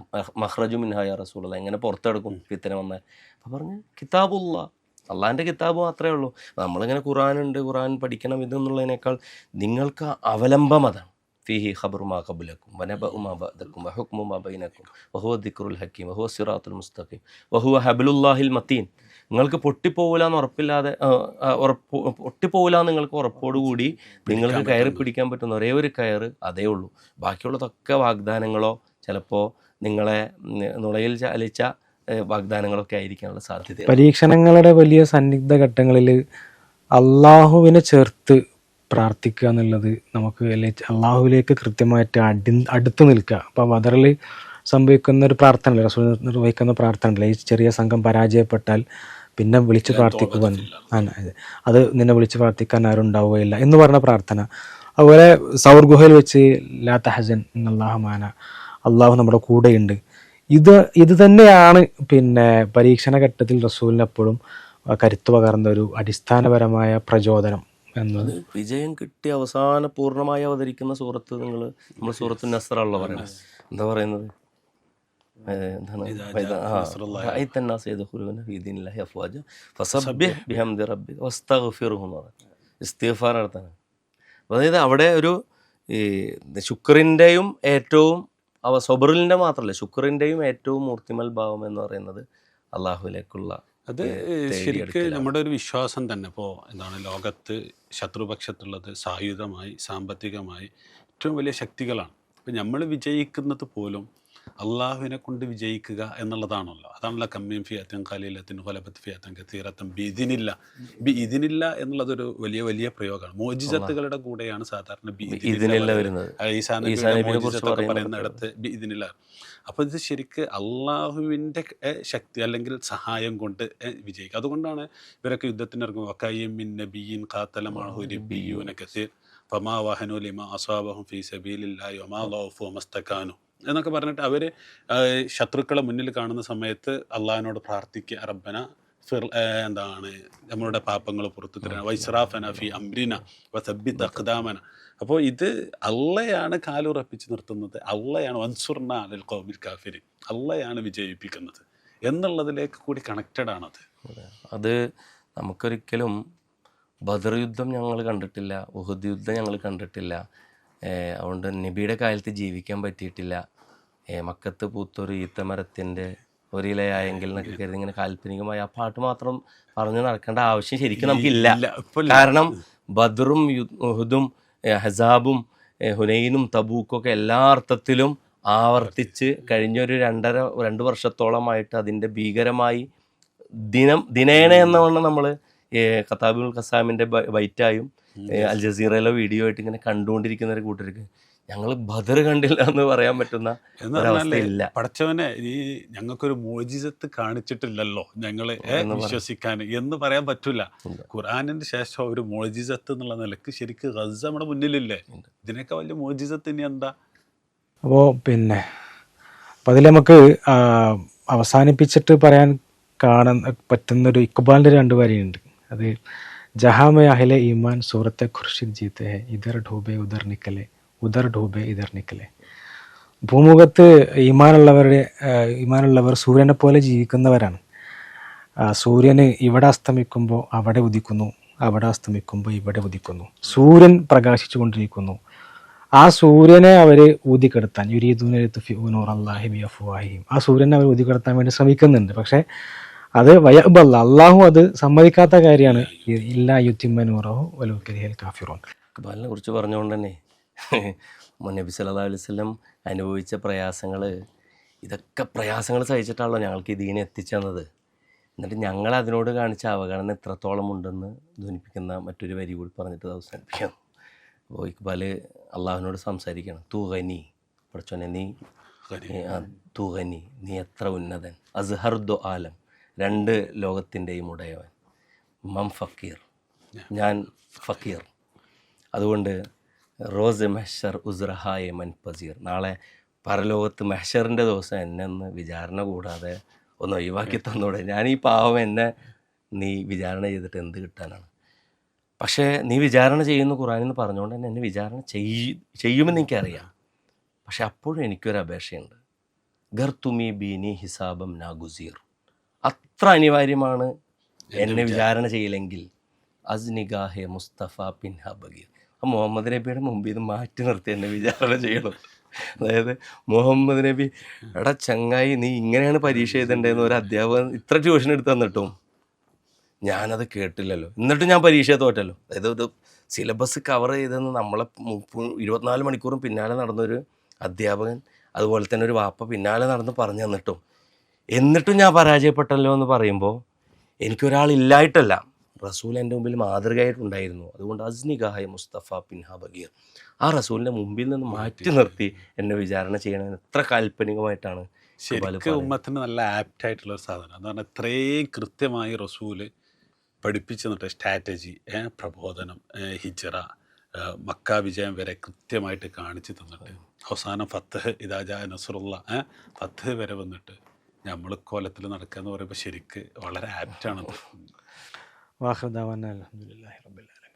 മഖ്റജു മിൻഹാ യാ റസൂലല്ലാഹ്, എങ്ങനെ പുറത്തെടുക്കും ഫിത്തന വന്നാൽ? അപ്പോൾ പറഞ്ഞു കിതാബുള്ള, അള്ളാഹിൻ്റെ കിതാബ് മാത്രമേ ഉള്ളൂ. നമ്മളിങ്ങനെ ഖുർആനുണ്ട്, ഖുർആൻ പഠിക്കണം ഇതെന്നുള്ളതിനേക്കാൾ നിങ്ങൾക്ക് അവലംബം അതാണ്. ഫീഹി ഖബറു മാ ഖബ്ലക്കും വനബഉ മാ ബഅദക്കും വഹുക്മു മാ ബൈനക്കും വഹുവ ദിക്റുൽ ഹക്കീം വഹുവ സിറാത്തുൽ മുസ്തഖീം വഹുവ ഹബ്ലുല്ലാഹിൽ മതീൻ. നിങ്ങൾക്ക് പൊട്ടിപ്പോകില്ലാന്ന് ഉറപ്പില്ലാതെ പൊട്ടിപ്പോകില്ലാന്ന് നിങ്ങൾക്ക് ഉറപ്പോടുകൂടി നിങ്ങൾക്ക് കയറി പിടിക്കാൻ പറ്റുന്ന ഒരേ ഒരു കയറ് അതേ ഉള്ളൂ. ബാക്കിയുള്ളതൊക്കെ വാഗ്ദാനങ്ങളോ ചിലപ്പോൾ നിങ്ങളെ നുളയിൽ ചാലിച്ച വാഗ്ദാനങ്ങളൊക്കെ ആയിരിക്കാനുള്ള സാധ്യത. പരീക്ഷണങ്ങളുടെ വലിയ സന്നിഗ്ധ ഘട്ടങ്ങളിൽ അള്ളാഹുവിനെ ചേർത്ത് പ്രാർത്ഥിക്കുക എന്നുള്ളത് നമുക്ക് അള്ളാഹുവിലേക്ക് കൃത്യമായിട്ട് അടുത്ത് നിൽക്കുക. അപ്പോൾ ബദറിൽ സംഭവിക്കുന്ന ഒരു പ്രാർത്ഥന, റസൂൽ നിർവഹിക്കുന്ന പ്രാർത്ഥന, ഈ ചെറിയ സംഘം പരാജയപ്പെട്ടാൽ പിന്നെ വിളിച്ച് പ്രാർത്ഥിക്കുവാൻ അത് നിന്നെ വിളിച്ച് പ്രാർത്ഥിക്കാൻ ആരും ഉണ്ടാവുകയില്ല എന്ന് പറഞ്ഞ പ്രാർത്ഥന. അതുപോലെ സൗർ ഗുഹയിൽ വെച്ച് ലാ തഹസൻ ഇന്നല്ലാഹ മാന, അള്ളാഹു നമ്മുടെ കൂടെയുണ്ട്. ഇത് തന്നെയാണ് പിന്നെ പരീക്ഷണ ഘട്ടത്തിൽ റസൂലിന് എപ്പോഴും കരുത്തു പകർന്ന ഒരു അടിസ്ഥാനപരമായ പ്രചോദനം എന്നത്. വിജയം കിട്ടി അവസാന പൂർണ്ണമായി അവതരിക്കുന്ന സൂറത്ത് നമ്മൾ സൂറത്തു നസ്റാണല്ലോ പറയുന്നത്. എന്താ പറയുന്നത്? ഇസ്തിഗ്ഫാർ നടത്താൻ. അതായത് അവിടെ ഒരു ഈ ശുക്രിൻ്റെയും ഏറ്റവും സൊബറിൻ്റെ മാത്രമല്ല ശുക്രിൻ്റെയും ഏറ്റവും മൂർത്തിമൽ ഭാവം എന്ന് പറയുന്നത് അള്ളാഹുവിലേക്കുള്ള അത് ശരിക്കും നമ്മുടെ ഒരു വിശ്വാസം തന്നെ. ഇപ്പോൾ എന്താണ്, ലോകത്ത് ശത്രുപക്ഷത്തുള്ളത് സായുധമായി സാമ്പത്തികമായി ഏറ്റവും വലിയ ശക്തികളാണ്. അപ്പം നമ്മൾ വിജയിക്കുന്നത് പോലും അള്ളാഹുവിനെ കൊണ്ട് വിജയിക്കുക എന്നുള്ളതാണല്ലോ. അതാണല്ലോ കമ്മീം ഫിയത്തും ഖലീലത്തും ഖലബത്ത് ഫിയത്തും കത്തീറത്തും ബിഇദിനില്ല എന്നുള്ളതൊരു വലിയ വലിയ പ്രയോഗമാണ്. മോജിസത്തുകളുടെ കൂടെയാണ് സാധാരണ ഈസാനബിയൊക്കെ പറയുന്നിടത്ത് ബിഇദിനില്ല. അപ്പോൾ ഇത് ശരിക്ക് അള്ളാഹുവിൻ്റെ ശക്തി അല്ലെങ്കിൽ സഹായം കൊണ്ട് വിജയിക്കുക. അതുകൊണ്ടാണ് ഇവരൊക്കെ യുദ്ധത്തിനിറങ്ങും. വക്കയ്യിൻ നബിയ്യിൻ ഖാതല മഅഹു റിബ്ബിയ്യൂന കസീർ ഫമാ വഹനു ലിമാ അസാബഹും ഫീ സബീലില്ലാഹി വമാ ളൗഫു വമസ്തകാനു എന്നൊക്കെ പറഞ്ഞിട്ട് അവർ ശത്രുക്കളെ മുന്നിൽ കാണുന്ന സമയത്ത് അള്ളാഹിനോട് പ്രാർത്ഥിക്കുക, റബ്ബന എന്താണ് നമ്മളുടെ പാപങ്ങൾ പുറത്തു തരാൻ, വൈസ്റാഫന ഫി അംരിന വസബ്ബിത് അഖ്ദാമന. അപ്പോൾ ഇത് അള്ളയാണ് കാലുറപ്പിച്ച് നിർത്തുന്നത്, അള്ളയാണ് വൻസുർന അലൽ ഖൗമിൽ കാഫിരിൻ, അള്ളയാണ് വിജയിപ്പിക്കുന്നത് എന്നുള്ളതിലേക്ക് കൂടി കണക്റ്റഡ് ആണത്. അത് നമുക്കൊരിക്കലും ബദർ യുദ്ധം ഞങ്ങൾ കണ്ടിട്ടില്ല, ഉഹദ് യുദ്ധം ഞങ്ങൾ കണ്ടിട്ടില്ല, അതുകൊണ്ട് നബിയുടെ കാലത്ത് ജീവിക്കാൻ പറ്റിയിട്ടില്ല, മക്കത്ത് പൂത്തൊരു ഈത്തമരത്തിൻ്റെ ഒരിലയായെങ്കിൽ എന്നൊക്കെ കരുതി ഇങ്ങനെ കാൽപ്പനികമായി ആ പാട്ട് മാത്രം പറഞ്ഞു നടക്കേണ്ട ആവശ്യം ശരിക്കും നമുക്കില്ല. കാരണം ബദറും ഉഹുദും ഹസാബും ഹുനൈനും തബൂക്കൊക്കെ എല്ലാ അർത്ഥത്തിലും ആവർത്തിച്ച് കഴിഞ്ഞൊരു 2 വർഷത്തോളമായിട്ട് അതിൻ്റെ ഭീകരമായി ദിനേന എന്നവണ്ണം നമ്മൾ ഖത്താബുൽ ഖസാമിൻ്റെ ബൈറ്റായും അൽ ജസീറയിലെ വീഡിയോ ആയിട്ട് ഇങ്ങനെ കണ്ടുകൊണ്ടിരിക്കുന്ന ഒരു കൂട്ടർക്ക് ഞങ്ങൾ ബദർ കണ്ടില്ല എന്ന് പറയാൻ പറ്റുന്ന ഒരവസ്ഥയില്ല. പടച്ചവനെ ഈ ഞങ്ങൾക്കൊരു മോജിസത്ത് കാണിച്ചിട്ടില്ലല്ലോ ഞങ്ങളെ വിശ്വസിക്കാൻ എന്ന് പറയാൻ പറ്റൂല. ഖുർആനിന്റെ ശേഷം ഒരു മോജിസത്ത് എന്നുള്ള നിലക്ക് ശരിക്കും ഗസ നമ്മുടെ മുന്നിലില്ലേ. ഇതിനൊക്കെ വലിയ മോജിസത്ത് ഇനി എന്താ? അപ്പോൾ പിന്നെ അതിൽ നമുക്ക് അവസാനിപ്പിച്ചിട്ട് പറയാൻ കാണാൻ പറ്റുന്നൊരു ഇക്ബാലിൻ്റെ 2 വരിയുണ്ട്. അത് ജഹാമെ അഹ്ലെ ഈമാൻ സൂറത്തെ ഖുർഷിദ് ജീത്തെ ഹെ ഇധർ ഢൂബെ ഉദർ നിക്കലെ ഉദർ ഢൂബെ ഇധർ നിക്കലെ. ഭൂമുഖത്ത് ഈമാനുള്ളവർ സൂര്യനെ പോലെ ജീവിക്കുന്നവരാണ്. സൂര്യന് ഇവിടെ അസ്തമിക്കുമ്പോൾ അവിടെ ഉദിക്കുന്നു, അവിടെ അസ്തമിക്കുമ്പോൾ ഇവിടെ ഉദിക്കുന്നു. സൂര്യൻ പ്രകാശിച്ചു കൊണ്ടിരിക്കുന്നു. ആ സൂര്യനെ അവർ ഊതിക്കെടുത്താൻ ആ സൂര്യനെ അവർ ഊതിക്കെടുത്താൻ വേണ്ടി ശ്രമിക്കുന്നുണ്ട്. പക്ഷേ അത് വയബല്ല, അള്ളാഹു അത് സമ്മതിക്കാത്ത കാര്യമാണ്. ഇല്ലാ യുത്തിമ്മനൂറഹു വലുക്കരിഹൽ കാഫിറൂൻ. ഇക്ബാലിനെ കുറിച്ച് പറഞ്ഞുകൊണ്ട് തന്നെ നബി സല്ലല്ലാഹു അലൈഹി വസല്ലം അനുഭവിച്ച പ്രയാസങ്ങൾ, ഇതൊക്കെ പ്രയാസങ്ങൾ സഹിച്ചിട്ടാണല്ലോ ഞങ്ങൾക്ക് ഈ ദീനെ എത്തിച്ചെന്നത്. എന്നിട്ട് ഞങ്ങൾ അതിനോട് കാണിച്ച അവഗണന എത്രത്തോളം ഉണ്ടെന്ന് ധ്വനിപ്പിക്കുന്ന മറ്റൊരു വരി കൂടി പറഞ്ഞിട്ട് അവസാനിപ്പിക്കാം. അപ്പോൾ ഇക്ബാൽ അള്ളാഹുവിനോട് സംസാരിക്കണം. തൂഗനി, പഠിച്ചോനെ നീ തൂഗനി, നീ എത്ര ഉന്നതൻ. അസ്ഹർദു ആലം, 2 ലോകത്തിൻ്റെയും ഉടയവൻ. മം ഫക്കീർ, ഞാൻ ഫക്കീർ. അതുകൊണ്ട് റോസ് മെഹ്ഷർ ഉസ്രഹായ മൻ പസീർ, നാളെ പരലോകത്ത് മെഹ്ഷറിൻ്റെ ദിവസം എന്നെ ഒന്ന് വിചാരണ കൂടാതെ ഒന്ന് ഒഴിവാക്കി തന്നൂടെ. ഞാൻ ഈ പാവം എന്നെ നീ വിചാരണ ചെയ്തിട്ട് എന്ത് കിട്ടാനാണ്? പക്ഷേ നീ വിചാരണ ചെയ്യുന്ന ഖുർആനെന്ന് പറഞ്ഞുകൊണ്ട് തന്നെ എന്നെ വിചാരണ ചെയ്യുമെന്ന് എനിക്കറിയാം. പക്ഷെ അപ്പോഴും എനിക്കൊരു അപേക്ഷയുണ്ട്. ഗർ തുമി ബീനി ഹിസാബം നാഗുസീർ, അത്ര അനിവാര്യമാണ് എന്നെ വിചാരണ ചെയ്യില്ലെങ്കിൽ അസ്നിഗാഹെ മുസ്തഫ പിൻഹ ബഗീർ, ആ മുഹമ്മദ് നബിയുടെ മുമ്പിൽ ഇത് മാറ്റി നിർത്തി എന്നെ വിചാരണ ചെയ്യണം. അതായത് മുഹമ്മദ് നബി, എടാ ചങ്ങായി നീ ഇങ്ങനെയാണ് പരീക്ഷ എഴുതേണ്ടതെന്ന് ഒരു അധ്യാപകൻ ഇത്ര ട്യൂഷൻ എടുത്ത് തന്നിട്ടും ഞാനത് കേട്ടില്ലല്ലോ, എന്നിട്ടും ഞാൻ പരീക്ഷ തോറ്റല്ലോ. അതായത് ഇത് സിലബസ് കവർ ചെയ്തെന്ന് നമ്മളെ 24 മണിക്കൂറും പിന്നാലെ നടന്നൊരു അധ്യാപകൻ, അതുപോലെ തന്നെ ഒരു വാപ്പ പിന്നാലെ നടന്ന് പറഞ്ഞു എന്നിട്ടും ഞാൻ പരാജയപ്പെട്ടല്ലോ എന്ന് പറയുമ്പോൾ എനിക്കൊരാളില്ലായിട്ടല്ല, റസൂൽ എൻ്റെ മുമ്പിൽ മാതൃകയായിട്ടുണ്ടായിരുന്നു. അതുകൊണ്ട് അസ്നിഗാഹെ മുസ്തഫ പിൻഹ ബഗീർ, ആ റസൂലിൻ്റെ മുമ്പിൽ നിന്ന് മാറ്റി നിർത്തി എന്നെ വിചാരണ ചെയ്യണമെന്ന് എത്ര കാൽപ്പനികമായിട്ടാണ്. ശരിക്കും ഉമ്മത്തിന് നല്ല ആപ്റ്റായിട്ടുള്ള ഒരു സാധനം എന്ന് പറഞ്ഞാൽ ഇത്രയും കൃത്യമായി റസൂല് പഠിപ്പിച്ചു തന്നിട്ട് സ്ട്രാറ്റജി, പ്രബോധനം, ഹിജ്റ, മക്ക വിജയം വരെ കൃത്യമായിട്ട് കാണിച്ചു തന്നിട്ട് അവസാനം ഫത്ത്ഹ് ഇദാ നസ്റുള്ള ഫത്ത്ഹ് വരെ വന്നിട്ട് നമ്മൾ കോലത്തിൽ നടക്കുക എന്ന് പറയുമ്പോൾ ശരിക്ക് വളരെ ആപ്റ്റാണത്. വാഖിർ ദഅവാന അൽഹംദുലില്ലാഹി റബ്ബിൽ ആലമീൻ.